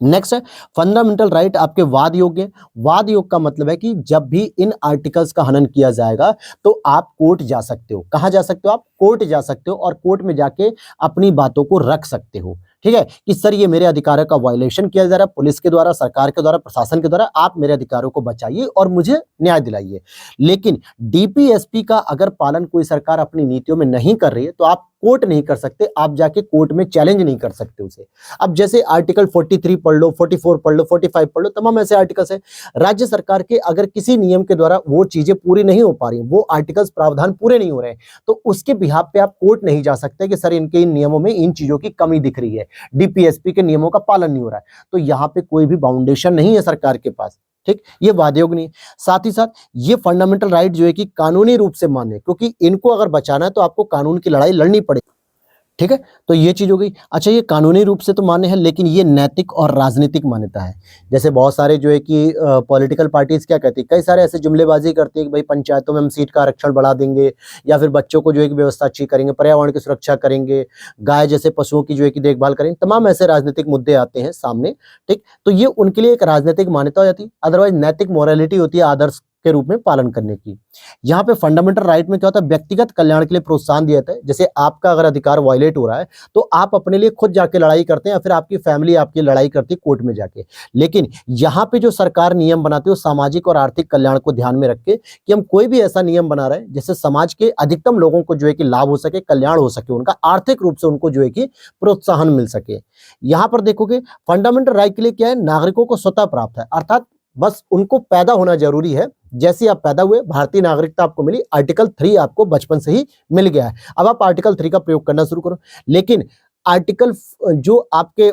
नेक्स्ट है फंडामेंटल राइट आपके वाद योग्य। वाद योग का मतलब है कि जब भी इन आर्टिकल्स का हनन किया जाएगा तो आप कोर्ट जा सकते हो। कहां जा सकते हो? आप कोर्ट जा सकते हो और कोर्ट में जाके अपनी बातों को रख सकते हो, ठीक है, कि सर ये मेरे अधिकारों का वायलेशन किया जा रहा है, पुलिस के द्वारा, सरकार के द्वारा, प्रशासन के द्वारा, आप मेरे अधिकारों को बचाइए और मुझे न्याय दिलाइए। लेकिन डीपीएसपी का अगर पालन कोई सरकार अपनी नीतियों में नहीं कर रही है तो आप कोर्ट नहीं कर सकते, आप जाके कोर्ट में चैलेंज नहीं कर सकते उसे। अब जैसे आर्टिकल 43 पढ़ लो, 44 पढ़ लो, 45 पढ़ लो, तमाम ऐसे आर्टिकल्स हैं। राज्य सरकार के अगर किसी नियम के द्वारा वो चीजें पूरी नहीं हो पा रही, वो आर्टिकल्स प्रावधान पूरे नहीं हो रहे हैं, तो उसके बिहाफ पे आप कोर्ट नहीं जा सकते कि सर इनके इन नियमों में इन चीजों की कमी दिख रही है, डीपीएसपी के नियमों का पालन नहीं हो रहा है। तो यहाँ पे कोई भी बाउंडेशन नहीं है सरकार के पास, ठीक, ये वादयोग नहीं है। साथ ही साथ ये फंडामेंटल राइट जो है कि कानूनी रूप से मान्य है, क्योंकि इनको अगर बचाना है तो आपको कानून की लड़ाई लड़नी पड़ेगी, ठीक है। तो ये चीज हो गई। अच्छा, ये कानूनी रूप से तो मान्य है, लेकिन ये नैतिक और राजनीतिक मान्यता है। जैसे बहुत सारे जो है कि पॉलिटिकल पार्टीज क्या कहती है, कई सारे ऐसे जुमलेबाजी करती है कि भाई पंचायतों में हम सीट का आरक्षण बढ़ा देंगे, या फिर बच्चों को जो है कि व्यवस्था अच्छी करेंगे, पर्यावरण की सुरक्षा करेंगे, गाय जैसे पशुओं की जो है कि देखभाल करेंगे। तमाम ऐसे राजनीतिक मुद्दे आते हैं सामने, ठीक। तो ये उनके लिए एक राजनीतिक मान्यता हो जाती है। अदरवाइज नैतिक मोरालिटी होती है आदर्श के रूप में पालन करने की। यहाँ पे फंडामेंटल राइट में क्या होता है, व्यक्तिगत कल्याण के लिए प्रोत्साहन दिया जाता है। जैसे आपका अगर अधिकार वायलेट हो रहा है तो आप अपने लिए खुद जाके लड़ाई करते हैं, या फिर आपकी फैमिली आपकी लड़ाई करती है कोर्ट में जाके। लेकिन यहाँ पे जो सरकार नियम बनाती है वो सामाजिक और आर्थिक कल्याण को ध्यान में रख के कि हम कोई भी ऐसा नियम बना रहे हैं जिससे समाज के अधिकतम लोगों को जो है कि लाभ हो सके, कल्याण हो सके, उनका आर्थिक रूप से उनको जो है कि प्रोत्साहन मिल सके। यहाँ पर देखोगे फंडामेंटल राइट के लिए क्या है, नागरिकों को स्वतः प्राप्त है, अर्थात बस उनको पैदा होना जरूरी है। जैसे आप पैदा हुए भारतीय नागरिकता आपको मिली, आर्टिकल 3 आपको बचपन से ही मिल गया है। अब आप आर्टिकल 3 का प्रयोग करना शुरू करो। लेकिन आर्टिकल जो आपके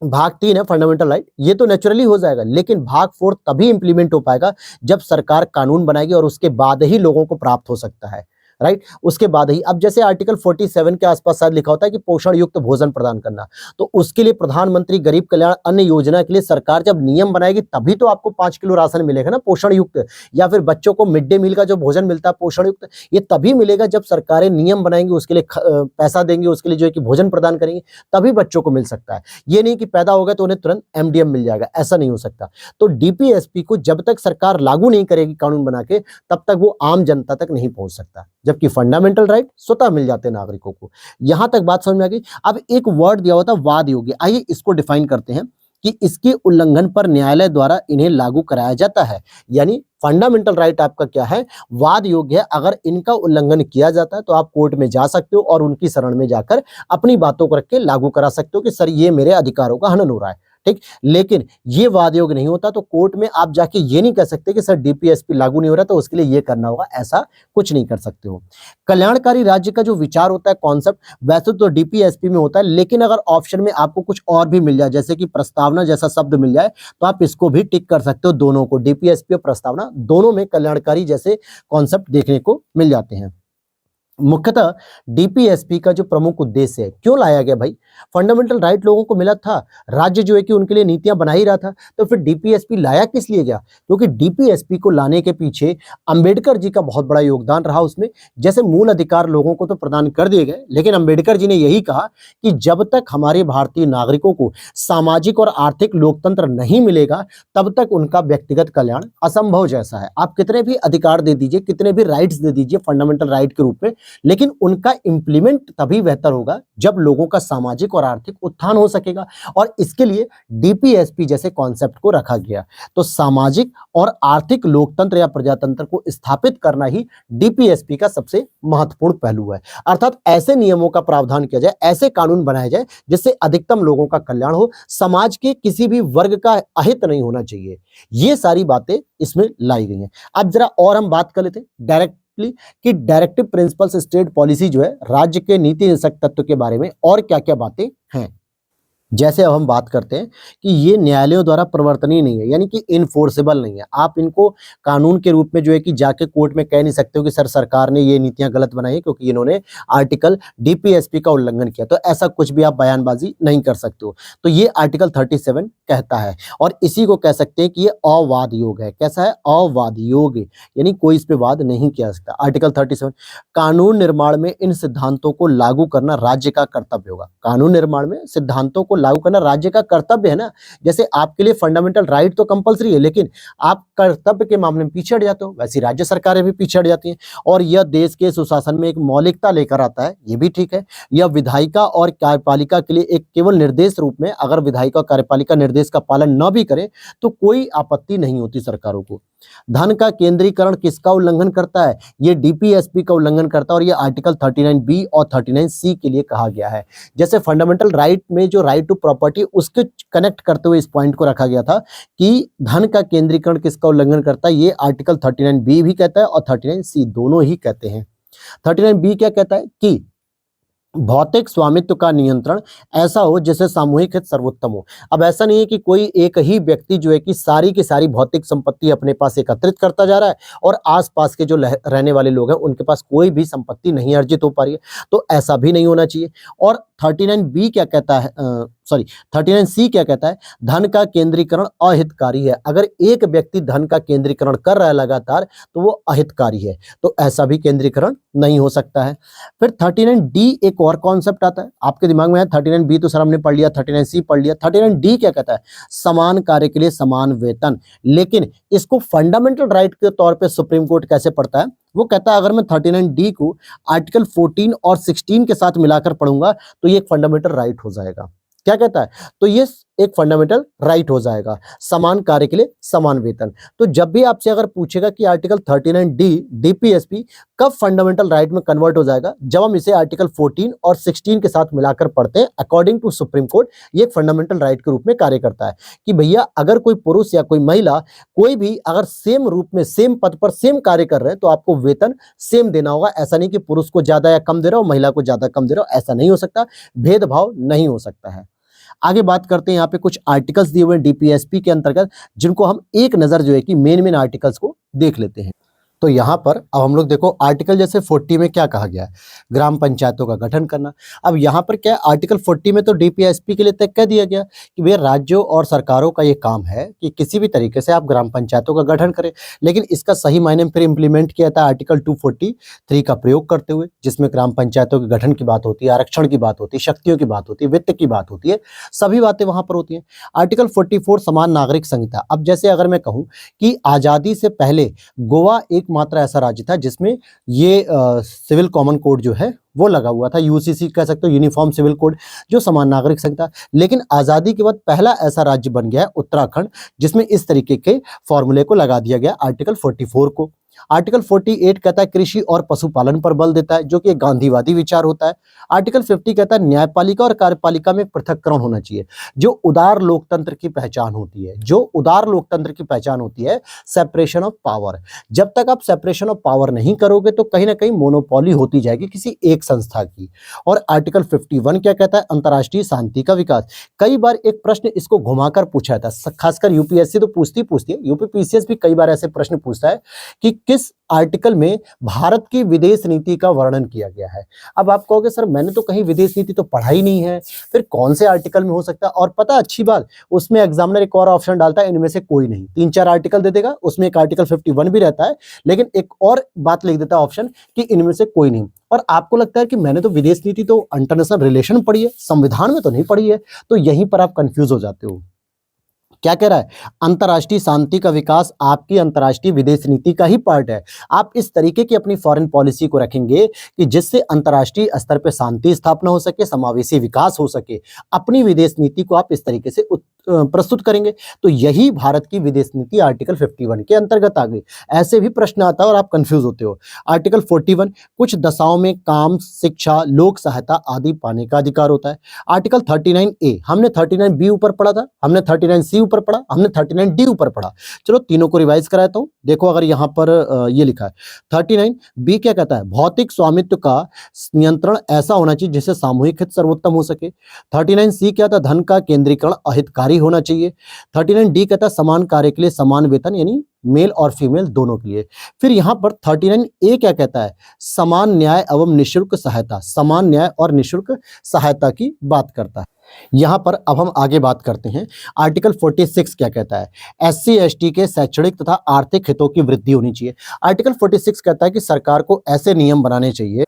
भाग 3 है फंडामेंटल राइट, ये तो नेचुरली हो जाएगा, लेकिन भाग 4 तभी इंप्लीमेंट हो पाएगा जब सरकार कानून बनाएगी और उसके बाद ही लोगों को प्राप्त हो सकता है, राइट, उसके बाद ही। अब जैसे आर्टिकल 47 के आसपास शायद लिखा होता है कि पोषण युक्त भोजन प्रदान करना, तो उसके लिए प्रधानमंत्री गरीब कल्याण अन्न योजना के लिए सरकार जब नियम बनाएगी तभी तो आपको 5 किलो राशन मिलेगा ना पोषण युक्त, या फिर बच्चों को मिड डे मील का जो भोजन मिलता है पोषण युक्त, ये तभी मिलेगा जब सरकारें नियम बनाएंगी, उसके लिए पैसा देंगे, उसके लिए जो है कि भोजन प्रदान करेंगे, तभी बच्चों को मिल सकता है। ये नहीं कि पैदा होगा तो उन्हें तुरंत एमडीएम मिल जाएगा, ऐसा नहीं हो सकता। तो डीपीएसपी को जब तक सरकार लागू नहीं करेगी कानून बना के, तब तक वो आम जनता तक नहीं पहुंच सकता, जबकि फंडामेंटल राइट स्वतः मिल जाते हैं नागरिकों को। यहां तक बात समझ में आ गई। अब एक वर्ड दिया हुआ था वाद योग्य, आइए इसको डिफाइन करते हैं कि इसके उल्लंघन पर न्यायालय द्वारा इन्हें लागू कराया जाता है। यानी फंडामेंटल राइट आपका क्या है, वाद योग्य है। अगर इनका उल्लंघन किया जाता है तो आप कोर्ट में जा सकते हो और उनकी शरण में जाकर अपनी बातों को रख के लागू करा सकते हो कि सर ये मेरे अधिकारों का हनन हो रहा है, ठीक। लेकिन ये वाद योग्य नहीं होता, तो कोर्ट में आप जाके ये नहीं कह सकते कि सर डीपीएसपी लागू नहीं हो रहा तो उसके लिए ये करना होगा, ऐसा कुछ नहीं कर सकते हो। कल्याणकारी राज्य का जो विचार होता है, कॉन्सेप्ट, वैसे तो डीपीएसपी में होता है, लेकिन अगर ऑप्शन में आपको कुछ और भी मिल जाए, जैसे कि प्रस्तावना जैसा शब्द मिल जाए, तो आप इसको भी टिक कर सकते हो। दोनों को, डीपीएसपी और प्रस्तावना, दोनों में कल्याणकारी जैसे कॉन्सेप्ट देखने को मिल जाते हैं। मुख्यतः डीपीएसपी का जो प्रमुख उद्देश्य है, क्यों लाया गया भाई, फंडामेंटल राइट लोगों को मिला था, राज्य जो है कि उनके लिए नीतियां बना ही रहा था, तो फिर डीपीएसपी लाया किस लिए गया? क्योंकि डीपीएसपी को लाने के पीछे अंबेडकर जी का बहुत बड़ा योगदान रहा उसमें। जैसे मूल अधिकार लोगों को तो प्रदान कर दिए गए, लेकिन अंबेडकर जी ने यही कहा कि जब तक हमारे भारतीय नागरिकों को सामाजिक और आर्थिक लोकतंत्र नहीं मिलेगा, तब तक उनका व्यक्तिगत कल्याण असंभव जैसा है। आप कितने भी अधिकार दे दीजिए, कितने भी राइट्स दे दीजिए फंडामेंटल राइट के रूप में, लेकिन उनका इंप्लीमेंट तभी बेहतर होगा जब लोगों का सामाजिक और आर्थिक उत्थान हो सकेगा, और इसके लिए डीपीएसपी जैसे कॉन्सेप्ट को रखा गया। तो सामाजिक और आर्थिक लोकतंत्र या प्रजातंत्र को स्थापित करना ही डीपीएसपी का सबसे महत्वपूर्ण पहलू है। अर्थात ऐसे नियमों का प्रावधान किया जाए, ऐसे कानून बनाए जाए जिससे अधिकतम लोगों का कल्याण हो, समाज के किसी भी वर्ग का अहित नहीं होना चाहिए। ये सारी बातें इसमें लाई गई हैं। अब जरा और हम बात कर लेते हैं डायरेक्टली कि डायरेक्टिव प्रिंसिपल्स स्टेट पॉलिसी जो है राज्य के नीति निषेध तत्व के बारे में और क्या-क्या बातें हैं। जैसे अब हम बात करते हैं कि ये न्यायालयों द्वारा प्रवर्तनीय नहीं है, यानी कि इनफोर्सेबल नहीं है। आप इनको कानून के रूप में जो है कि जाके कोर्ट में कह नहीं सकते हो कि सर सरकार ने ये नीतियां गलत बनाई है क्योंकि इन्होंने आर्टिकल डीपीएसपी का उल्लंघन किया। तो ऐसा कुछ भी आप बयानबाजी नहीं कर सकते हो। तो ये आर्टिकल 37 कहता है, और इसी को कह सकते हैं कि ये अवाद योग है। कैसा है? अवाद योग, यानी कोई इस पे वाद नहीं किया सकता। आर्टिकल 37 कानून निर्माण में इन सिद्धांतों को लागू करना राज्य का कर्तव्य होगा। कानून निर्माण में सिद्धांतों को लागू करना राज्य का कर्तव्य है ना। जैसे आपके लिए फंडामेंटल राइट तो कंपलसरी है, लेकिन आप कर्तव्य के मामले में पीछे हट जाते हो, वैसे राज्य सरकारें भी पीछे हट जाती हैं। और यह देश के सुशासन में एक मौलिकता लेकर आता है, ये भी ठीक है। यह विधायिका और कार्यपालिका के लिए एक केवल निर्देश रूप में, अगर विधायिका और कार्यपालिका निर्देश का पालन न भी करे तो कोई आपत्ति नहीं होती सरकारों को। धन का केंद्रीकरण किसका उल्लंघन करता है? ये डीपीएसपी का उल्लंघन करता है, और ये आर्टिकल 39 बी और 39 सी के लिए कहा गया है। जैसे फंडामेंटल राइट में जो राइट टू प्रॉपर्टी, उसके कनेक्ट करते हुए इस पॉइंट को रखा गया था कि धन का केंद्रीकरण किसका उल्लंघन करता है, ये आर्टिकल 39 बी भी कहता है और 39 सी दोनों ही कहते हैं। 39 बी क्या कहता है कि भौतिक स्वामित्व का नियंत्रण ऐसा हो जिससे सामूहिक हित सर्वोत्तम हो। अब ऐसा नहीं है कि कोई एक ही व्यक्ति जो है कि सारी की सारी भौतिक संपत्ति अपने पास एकत्रित करता जा रहा है और आसपास के जो रहने वाले लोग हैं उनके पास कोई भी संपत्ति नहीं अर्जित हो पा रही है, तो ऐसा भी नहीं होना चाहिए। और 39 बी क्या कहता है, 39 सी क्या कहता है? धन का केंद्रीकरण अहितकारी है। अगर एक व्यक्ति धन का केंद्रीकरण कर रहा है लगातार तो वो अहितकारी है, तो ऐसा भी केंद्रीकरण नहीं हो सकता है। फिर 39 डी एक और कॉन्सेप्ट आता है आपके दिमाग में है। 39 बी तो सर हमने पढ़ लिया, 39 सी पढ़ लिया। 39 डी क्या कहता है? समान कार्य के लिए समान वेतन। लेकिन इसको फंडामेंटल राइट के तौर पे सुप्रीम कोर्ट कैसे पढ़ता है? वो कहता है अगर मैं 39 डी को आर्टिकल 14 और 16 के साथ मिलाकर पढ़ूंगा तो ये एक फंडामेंटल राइट हो जाएगा। क्या कहता है? तो ये एक फंडामेंटल राइट हो जाएगा, समान कार्य के लिए समान वेतन। तो जब भी आपसे अगर पूछेगा कि आर्टिकल 39 डी डीपीएसपी कब फंडामेंटल राइट में कन्वर्ट हो जाएगा, जब हम इसे आर्टिकल 14 और 16 के साथ मिलाकर पढ़ते हैं, अकॉर्डिंग टू सुप्रीम कोर्ट ये एक फंडामेंटल राइट के रूप में कार्य करता है कि भैया अगर कोई पुरुष या कोई महिला कोई भी अगर सेम रूप में सेम पद पर सेम कार्य कर रहे हैं तो आपको वेतन सेम देना होगा। ऐसा नहीं कि पुरुष को ज्यादा या कम दे रहे हो, महिला को ज्यादा कम दे रहे हो, ऐसा नहीं हो सकता, भेदभाव नहीं हो सकता है। आगे बात करते हैं, यहाँ पे कुछ आर्टिकल्स दिए हुए हैं डीपीएसपी के अंतर्गत, जिनको हम एक नजर जो है कि मेन आर्टिकल्स को देख लेते हैं। तो यहाँ पर अब हम लोग देखो आर्टिकल जैसे 40 में क्या कहा गया है, ग्राम पंचायतों का गठन करना। अब यहाँ पर क्या है, आर्टिकल 40 में तो डीपीएसपी के लिए तय कर दिया गया कि भैया राज्यों और सरकारों का ये काम है कि किसी भी तरीके से आप ग्राम पंचायतों का गठन करें। लेकिन इसका सही मायने में फिर इंप्लीमेंट किया था आर्टिकल 243 का प्रयोग करते हुए, जिसमें ग्राम पंचायतों के गठन की बात होती है, आरक्षण की बात होती है, शक्तियों की बात होती है, वित्त की बात होती है, सभी बातें वहां पर होती हैं। आर्टिकल 44 समान नागरिक संहिता। अब जैसे अगर मैं कहूँ कि आजादी से पहले गोवा एकमात्र ऐसा राज्य था जिसमें ये सिविल कॉमन कोड जो है वो लगा हुआ था, यूसीसी कह सकते हो, यूनिफॉर्म सिविल कोड, जो समान नागरिक संहिता। लेकिन आजादी के बाद पहला ऐसा राज्य बन गया है उत्तराखंड, जिसमें इस तरीके के फॉर्मूले को लगा दिया गया आर्टिकल 44 को। आर्टिकल 48 कहता है कृषि और पशुपालन पर बल देता है, जो कि एक गांधीवादी विचार होता है। आर्टिकल 50 कहता है न्यायपालिका और कार्यपालिका में पृथक्करण होना चाहिए, जो उदार लोकतंत्र की पहचान होती है। जो उदार लोकतंत्र की पहचान होती है सेपरेशन ऑफ पावर। जब तक आप सेपरेशन ऑफ पावर नहीं करोगे तो कहीं ना कहीं मोनोपोली होती जाएगी किसी एक संस्था की। और आर्टिकल 51 क्या कहता है? अंतर्राष्ट्रीय शांति का विकास। कई बार एक प्रश्न इसको घुमाकर पूछा था, खासकर यूपीएससी तो पूछती है, यूपीपीसीएस भी कई बार ऐसे प्रश्न पूछता है कि किस आर्टिकल में भारत की विदेश नीति का वर्णन किया गया है। अब आप कहोगे सर मैंने तो कहीं विदेश नीति तो पढ़ा ही नहीं है, फिर कौन से आर्टिकल में हो सकता है? और पता अच्छी बात, उसमें एग्जामिनर एक और ऑप्शन डालता है, इनमें से कोई नहीं। 3-4 आर्टिकल दे देगा, उसमें एक आर्टिकल 51 भी रहता है, लेकिन एक और बात लिख देता है ऑप्शन कि इनमें से कोई नहीं। और आपको लगता है कि मैंने तो विदेश नीति तो इंटरनेशनल रिलेशन पढ़ी है, संविधान में तो नहीं पढ़ी है, तो यहीं पर आप कंफ्यूज हो जाते हो। क्या कह रहा है, अंतर्राष्ट्रीय शांति का विकास आपकी अंतर्राष्ट्रीय विदेश नीति का ही पार्ट है। आप इस तरीके की अपनी फॉरेन पॉलिसी को रखेंगे कि जिससे अंतर्राष्ट्रीय स्तर पे शांति स्थापना हो सके, समावेशी विकास हो सके। अपनी विदेश नीति को आप इस तरीके से प्रस्तुत करेंगे। तो यही भारत की विदेश नीति आर्टिकल 51 के अंतर्गत आ गई। ऐसे भी प्रश्न आता है और आप कंफ्यूज होते हो। आर्टिकल 41 कुछ दशाओं में काम, शिक्षा, लोक सहायता आदि पाने का अधिकार होता है। आर्टिकल 39A, हमने 39B ऊपर पढ़ा था, हमने 39C ऊपर पढ़ा, हमने 39D ऊपर पढ़ा। चलो तीनों को रिवाइज कराता हूं। देखो अगर यहाँ पर ये लिखा है 39B क्या कहता है, भौतिक स्वामित्व का नियंत्रण ऐसा होना चाहिए जिससे सामूहिक हित सर्वोत्तम हो सके। 39C क्या था, धन का केंद्रीकरण अहितकारी होना चाहिए। 39D कहता है समान कार्य के लिए समान वेतन, यानी मेल और फीमेल दोनों के लिए। फिर यहाँ पर 39A क्या कहता है, समान न्याय एवं निःशुल्क सहायता, समान न्याय और निःशुल्क सहायता की बात करता है। यहाँ पर अब हम आगे बात करते हैं। आर्टिकल 46 क्या कहता है, SC ST के शैक्षणिक तथा आर्थिक हितों की वृद्धि होनी चाहिए। आर्टिकल 46 कहता है कि सरकार को ऐसे नियम बनाने चाहिए।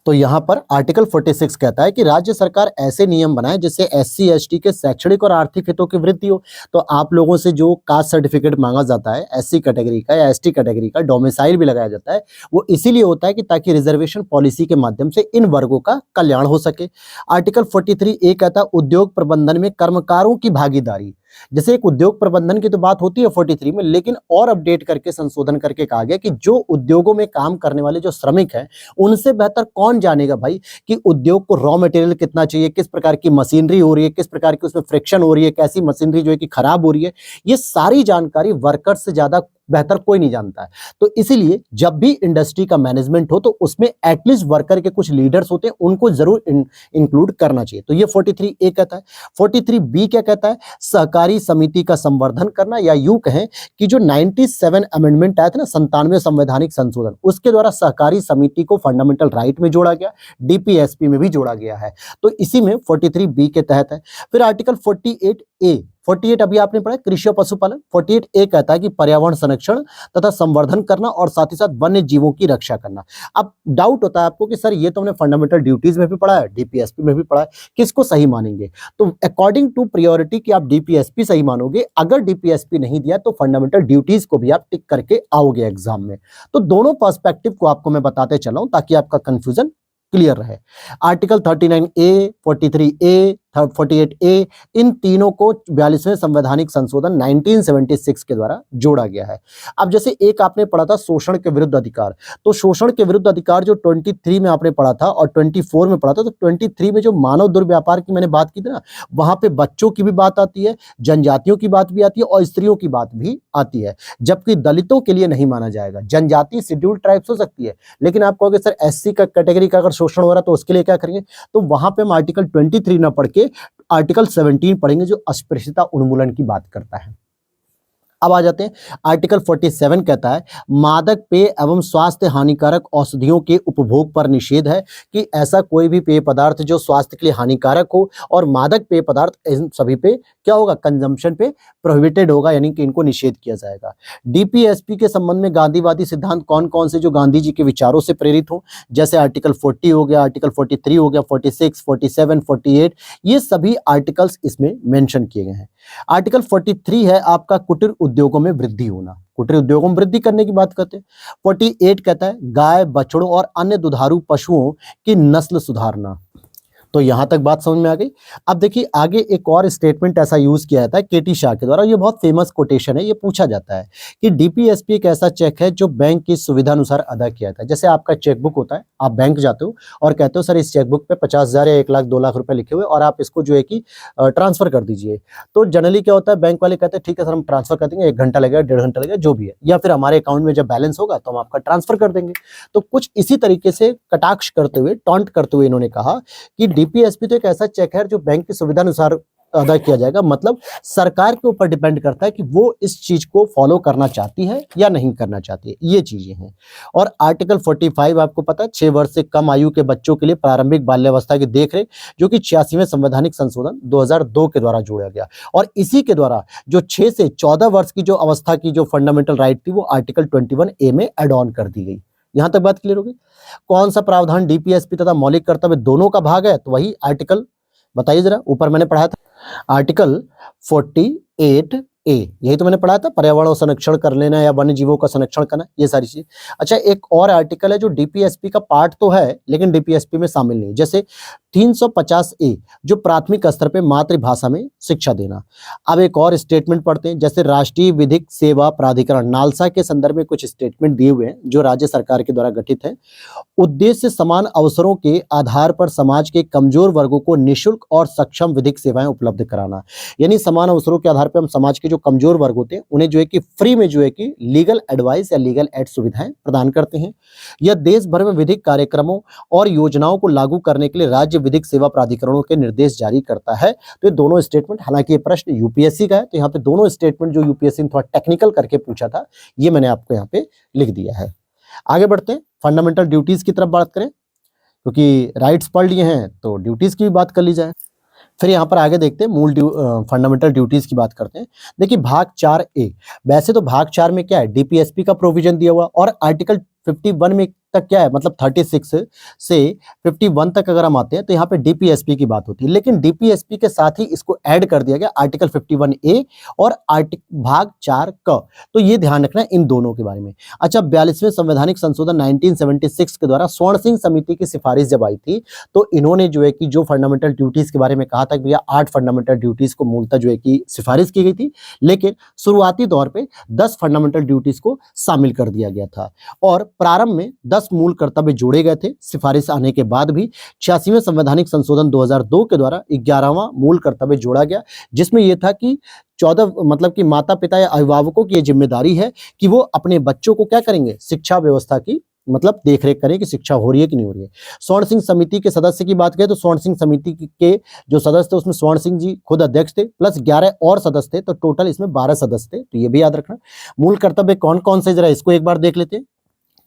तो यहाँ पर आर्टिकल 46 कहता है कि राज्य सरकार ऐसे नियम बनाए जिससे SC ST के शैक्षणिक और आर्थिक हितों की वृद्धि हो। तो आप लोगों से जो कास्ट सर्टिफिकेट मांगा जाता है SC कैटेगरी का या ST कैटेगरी का, डोमिसाइल भी लगाया जाता है, वो इसीलिए होता है कि ताकि रिजर्वेशन पॉलिसी के माध्यम से इन वर्गों का कल्याण हो सके। आर्टिकल 43A कहता है उद्योग प्रबंधन में कर्मकारों की भागीदारी। जैसे एक उद्योग प्रबंधन की तो बात होती है 43 में, लेकिन और अपडेट करके संशोधन करके कहा गया कि जो उद्योगों में काम करने वाले जो श्रमिक हैं, उनसे बेहतर कौन जानेगा भाई कि उद्योग को रॉ मटेरियल कितना चाहिए, किस प्रकार की मशीनरी हो रही है, किस प्रकार की उसमें फ्रिक्शन हो रही है, कैसी मशीनरी जो है कि खराब हो रही है। ये सारी जानकारी वर्कर से ज्यादा बेहतर कोई नहीं जानता है। तो इसीलिए जब भी इंडस्ट्री का मैनेजमेंट हो तो उसमें एटलीस्ट वर्कर के कुछ लीडर्स होते हैं, उनको जरूर इंक्लूड करना चाहिए। तो ये 43A कहता है। 43B क्या कहता है, सहकारी समिति का संवर्धन करना, या यूं कहें कि जो 97 अमेंडमेंट आया था ना, 97वें संवैधानिक संशोधन, उसके द्वारा सहकारी समिति को फंडामेंटल राइट में जोड़ा गया, DPSP में भी जोड़ा गया है। तो इसी में 43B के तहत है। फिर आर्टिकल 48A, 48 अभी आपने पढ़ा कृषि और पशुपालन। 48A कहता है कि पर्यावरण संरक्षण तथा संवर्धन करना और साथ ही साथ वन्य जीवों की रक्षा करना। अब डाउट होता है आपको कि सर ये तो हमने फंडामेंटल ड्यूटीज में भी पढ़ा है, DPSP में भी पढ़ा है, किसको सही मानेंगे? तो अकॉर्डिंग टू प्रायोरिटी कि आप DPSP सही मानोगे, अगर DPSP नहीं दिया तो फंडामेंटल ड्यूटीज को भी आप टिक करके आओगे एग्जाम में। तो दोनों पर्सपेक्टिव को आपको मैं बताते चला हूं ताकि आपका कंफ्यूजन क्लियर रहे। आर्टिकल 39A, 43A, 48A, इन तीनों को 42वें संवैधानिक संशोधन 1976 के द्वारा जोड़ा गया है। अब जैसे एक आपने पढ़ा था शोषण के विरुद्ध अधिकार, तो शोषण के विरुद्ध अधिकार जो 23 में आपने पढ़ा था और 24 में पढ़ा था, तो 23 में जो मानव दुर्व्यापार की मैंने बात की थी ना, वहां पे बच्चों की भी बात आती है, जनजातियों की बात भी आती है और स्त्रियों की बात भी आती है, जबकि दलितों के लिए नहीं माना जाएगा। जनजाति शेड्यूल्ड ट्राइब्स हो सकती है, लेकिन आप कहोगे सर SC का कैटेगरी का अगर शोषण हो रहा है तो उसके लिए क्या करेंगे? तो वहां पे हम आर्टिकल 23 ना पढ़ के आर्टिकल 17 पढ़ेंगे जो अस्पृश्यता उन्मूलन की बात करता है। अब आ जाते हैं आर्टिकल 47 कहता है मादक पेय एवं स्वास्थ्य हानिकारक औषधियों के उपभोग पर निषेध है, कि ऐसा कोई भी पेय पदार्थ जो स्वास्थ्य के लिए हानिकारक हो और मादक पेय पदार्थ इन सभी पे क्या होगा, कंजम्पशन पे प्रोहिबिटेड होगा, यानी कि इनको निषेध किया जाएगा। DPSP के संबंध में गांधीवादी सिद्धांत कौन कौन से जो गांधी जी के विचारों से प्रेरित हो, जैसे आर्टिकल 40 हो गया, आर्टिकल 43 हो गया, 46, 47, 48, ये सभी आर्टिकल्स इसमें मेंशन किए गए हैं। आर्टिकल 43 है आपका कुटीर उद्योगों में वृद्धि होना, कुटीर उद्योगों में वृद्धि करने की बात करते हैं। 48 कहता है गाय, बछड़ों और अन्य दुधारू पशुओं की नस्ल सुधारना। तो यहां तक बात समझ में आ गई। अब देखिए आगे एक और स्टेटमेंट ऐसा यूज किया जाता है KT शाह के द्वारा, ये बहुत फेमस कोटेशन है। ये पूछा जाता है कि DPSP एक ऐसा चेक है जो बैंक की सुविधा अनुसार अदा किया जाता है। जैसे आपका चेकबुक होता है, आप बैंक जाते हो और कहते हो सर इस चेकबुक पे 50,000 या 1 लाख 2 लाख रुपए लिखे हुए और आप इसको जो है कि ट्रांसफर कर दीजिए। तो जनरली क्या होता है, बैंक वाले कहते हैं ठीक है सर हम ट्रांसफर कर देंगे, 1 घंटा लगेगा, 1.5 घंटा लगेगा, जो भी है, या फिर हमारे अकाउंट में जब बैलेंस होगा तो हम आपका ट्रांसफर कर देंगे। तो कुछ इसी तरीके से कटाक्ष करते हुए, टॉन्ट करते हुए इन्होंने कहा कि DPSP तो एक ऐसा चेक है जो बैंक की सुविधा अनुसार अदा किया जाएगा, मतलब सरकार के ऊपर डिपेंड करता है कि वो इस चीज को फॉलो करना चाहती है या नहीं करना चाहती है, ये चीजें हैं। और आर्टिकल 45 आपको पता है 6 वर्ष से कम आयु के बच्चों के लिए प्रारंभिक बाल्यावस्था की देखरेख, जो कि 86वें संवैधानिक संशोधन 2002 के द्वारा जोड़ा गया, और इसी के द्वारा जो 6 से 14 वर्ष की जो अवस्था की जो फंडामेंटल राइट थी वो आर्टिकल 21A में एड ऑन कर दी गई। यहां तक बात क्लियर होगी। कौन सा प्रावधान DPSP तथा मौलिक कर्तव्य दोनों का भाग है? तो वही आर्टिकल बताइए जरा, ऊपर मैंने पढ़ा था आर्टिकल 48 ए, यही तो मैंने पढ़ा था, पर्यावरण संरक्षण कर लेना या वन्य जीवों का संरक्षण करना, ये सारी चीज। अच्छा, एक और आर्टिकल है जो डीपीएसपी का पार्ट तो है लेकिन डीपीएसपी में शामिल नहीं, जैसे 350 ए जो प्राथमिक स्तर पे मातृभाषा में शिक्षा देना। अब एक और स्टेटमेंट पढ़ते हैं, जैसे राष्ट्रीय विधिक सेवा प्राधिकरण नालसा के संदर्भ में कुछ स्टेटमेंट दिए हुए हैं जो राज्य सरकार के द्वारा गठित है। उद्देश्य समान अवसरों के आधार पर समाज के कमजोर वर्गों को निःशुल्क और सक्षम विधिक सेवाएं उपलब्ध कराना। यानी समान अवसरों के आधार पर हम समाज के जो कमजोर वर्ग होते हैं उन्हें जो है कि फ्री में जो है कि लीगल एडवाइस या लीगल एड सुविधाएं प्रदान करते हैं। यह देश भर में विधिक कार्यक्रमों और योजनाओं को लागू करने के लिए राज्य विधिक सेवा प्राधिकरणों के निर्देश जारी करता है। तो ये दोनों स्टेटमेंट, हालांकि ये प्रश्न यूपीएससी का है तो यहाँ पे दोनों स्टेटमेंट जो यूपीएससी ने थोड़ा टेक्निकल करके पूछा था, ये मैंने आपको यहाँ पे लिख दिया है। आगे बढ़ते हैं, फंडामेंटल ड्यूटीज की तरफ बात करें, क्योंकि राइट्स पढ़ लिए हैं तो ड्यूटीज की भी बात कर ली जाए। फिर यहाँ पर आगे देखते हैं मूल फंडामेंटल ड्यूटीज की बात करते हैं। देखिए भाग 4A, वैसे तो भाग 4 में क्या है, डीपीएसपी का प्रोविजन दिया हुआ, और आर्टिकल 51 में तक क्या है, मतलब 36 से 51 तक अगर हम आते हैं तो यहाँ पे डीपीएसपी की बात होती है, लेकिन डीपीएसपी के साथ ही इसको ऐड कर दिया गया आर्टिकल 51A और भाग 4 क। तो ये ध्यान रखना है इन दोनों के बारे में। अच्छा, 42वें संवैधानिक संशोधन 1976 के द्वारा स्वर्ण सिंह समिति की सिफारिश जब आई थी तो इन्होंने जो है कि जो फंडामेंटल ड्यूटीज के बारे में कहा था कि भैया 8 फंडामेंटल ड्यूटीज को मूलतः जो है कि सिफारिश की गई थी, लेकिन शुरुआती दौर पे 10 फंडामेंटल ड्यूटीज को शामिल कर दिया गया था और प्रारंभ में 10 मूल कर्तव्य जोड़े गए थे। सिफारिश आने के बाद भी 86वें संवैधानिक संशोधन 2002 के द्वारा 11वां मूल कर्तव्य जोड़ा गया, जिसमें यह था कि 14 मतलब कि माता पिता या अभिभावकों की ये जिम्मेदारी है कि वो अपने बच्चों को क्या करेंगे, शिक्षा व्यवस्था की मतलब देखरेख करें कि शिक्षा हो रही है कि नहीं हो रही है। स्वर्ण सिंह समिति के सदस्य की बात करें तो स्वर्ण सिंह समिति के जो सदस्य थे उसमें स्वर्ण सिंह जी खुद अध्यक्ष थे, प्लस 11 और सदस्य थे, तो टोटल इसमें 12 सदस्य थे। तो ये भी याद रखना। मूल कर्तव्य कौन कौन से, जरा इसको एक बार देख लेते हैं,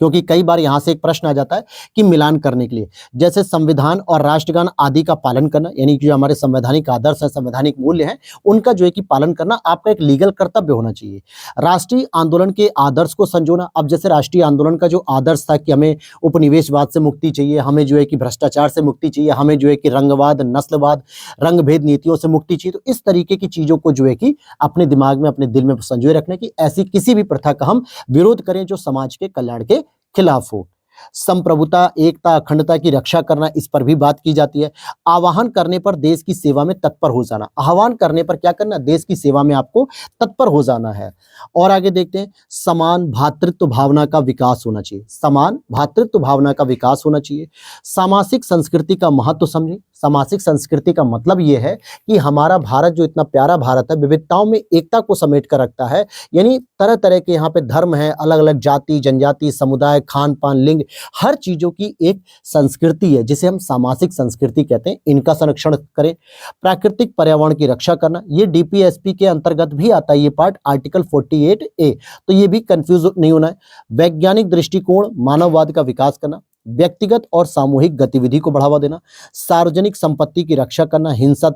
क्योंकि कई बार यहां से एक प्रश्न आ जाता है कि मिलान करने के लिए, जैसे संविधान और राष्ट्रगान आदि का पालन करना, यानी कि जो हमारे संवैधानिक आदर्श है, संवैधानिक मूल्य हैं, उनका जो है कि पालन करना आपका एक लीगल कर्तव्य होना चाहिए। राष्ट्रीय आंदोलन के आदर्श को संजोना, अब जैसे राष्ट्रीय आंदोलन का जो आदर्श था कि हमें उपनिवेशवाद से मुक्ति चाहिए, हमें जो है कि भ्रष्टाचार से मुक्ति चाहिए, हमें जो है कि रंगवाद, नस्लवाद, रंग भेद नीतियों से मुक्ति चाहिए, तो इस तरीके की चीजों को जो है कि अपने दिमाग में, अपने दिल में संजोए रखने की, ऐसी किसी भी प्रथा का हम विरोध करें जो समाज के कल्याण के खिलाफ हो। संप्रभुता, एकता, अखंडता की रक्षा करना, इस पर भी बात की जाती है। आह्वान करने पर देश की सेवा में तत्पर हो जाना, आह्वान करने पर क्या करना, देश की सेवा में आपको तत्पर हो जाना है। और आगे देखते हैं, समान भातृत्व भावना का विकास होना चाहिए, समान भातृत्व भावना का विकास होना चाहिए। सामाजिक संस्कृति का महत्व समझें। सामाजिक संस्कृति का मतलब यह है कि हमारा भारत जो इतना प्यारा भारत है, विविधताओं में एकता को समेट कर रखता है, यानी तरह तरह के यहाँ पे धर्म है, अलग अलग जाति, जनजाति, समुदाय, खान पान, लिंग, हर चीजों की एक संस्कृति है जिसे हम सामाजिक संस्कृति कहते हैं, इनका संरक्षण करें। प्राकृतिक पर्यावरण की रक्षा करना, ये डीपीएसपी के अंतर्गत भी आता है, ये पार्ट आर्टिकल 48A, तो ये भी कंफ्यूज नहीं होना है। वैज्ञानिक दृष्टिकोण, मानववाद का विकास करना, व्यक्तिगत और सामूहिक गतिविधि को बढ़ावा देना, सार्वजनिक संपत्ति की रक्षा करना, हिंसा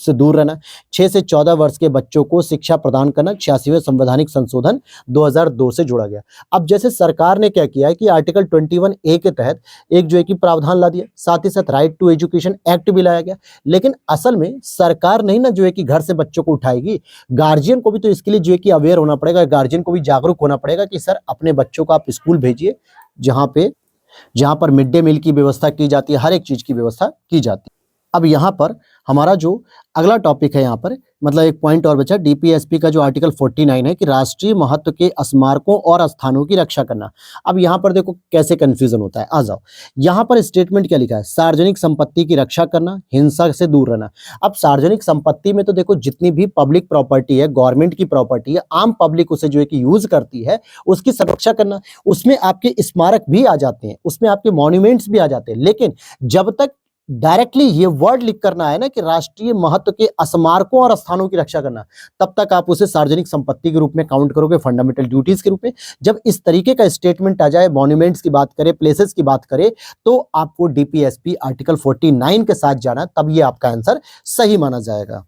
से दूर रहना, 6 से 14 वर्ष के बच्चों को शिक्षा प्रदान करना, 86वें संवैधानिक संशोधन 2002 से जोड़ा गया। अब जैसे सरकार ने क्या किया है कि आर्टिकल 21A के तहत एक जो है कि प्रावधान ला दिया, साथ ही साथ राइट टू एजुकेशन एक्ट भी लाया गया, लेकिन असल में सरकार नहीं ना जो है कि घर से बच्चों को उठाएगी, गार्जियन को भी तो इसके लिए जो है कि अवेयर होना पड़ेगा, गार्जियन को भी जागरूक होना पड़ेगा कि सर अपने बच्चों को आप स्कूल भेजिए जहां पर मिड डे मील की व्यवस्था की जाती है, हर एक चीज की व्यवस्था की जाती है। अब यहाँ पर हमारा जो अगला टॉपिक है, यहाँ पर मतलब एक पॉइंट और बचा, डीपीएसपी का जो आर्टिकल 49 है कि राष्ट्रीय महत्व के स्मारकों और स्थानों की रक्षा करना। अब यहाँ पर देखो कैसे कंफ्यूजन होता है, आ जाओ, यहाँ पर स्टेटमेंट क्या लिखा है, सार्वजनिक संपत्ति की रक्षा करना, हिंसा से दूर रहना। अब सार्वजनिक संपत्ति में तो देखो जितनी भी पब्लिक प्रॉपर्टी है, गवर्नमेंट की प्रॉपर्टी है, आम पब्लिक उसे जो है कि यूज करती है, उसकी सुरक्षा करना, उसमें आपके स्मारक भी आ जाते हैं, उसमें आपके मॉन्यूमेंट्स भी आ जाते हैं, लेकिन जब तक डायरेक्टली ये वर्ड लिख करना है ना कि राष्ट्रीय महत्व के स्मारकों और स्थानों की रक्षा करना, तब तक आप उसे सार्वजनिक संपत्ति के रूप में काउंट करोगे, फंडामेंटल ड्यूटीज के रूप में। जब इस तरीके का स्टेटमेंट आ जाए, मॉन्यूमेंट्स की बात करें, प्लेसेस की बात करें, तो आपको डीपीएसपी आर्टिकल 49 के साथ जाना, तब ये आपका आंसर सही माना जाएगा।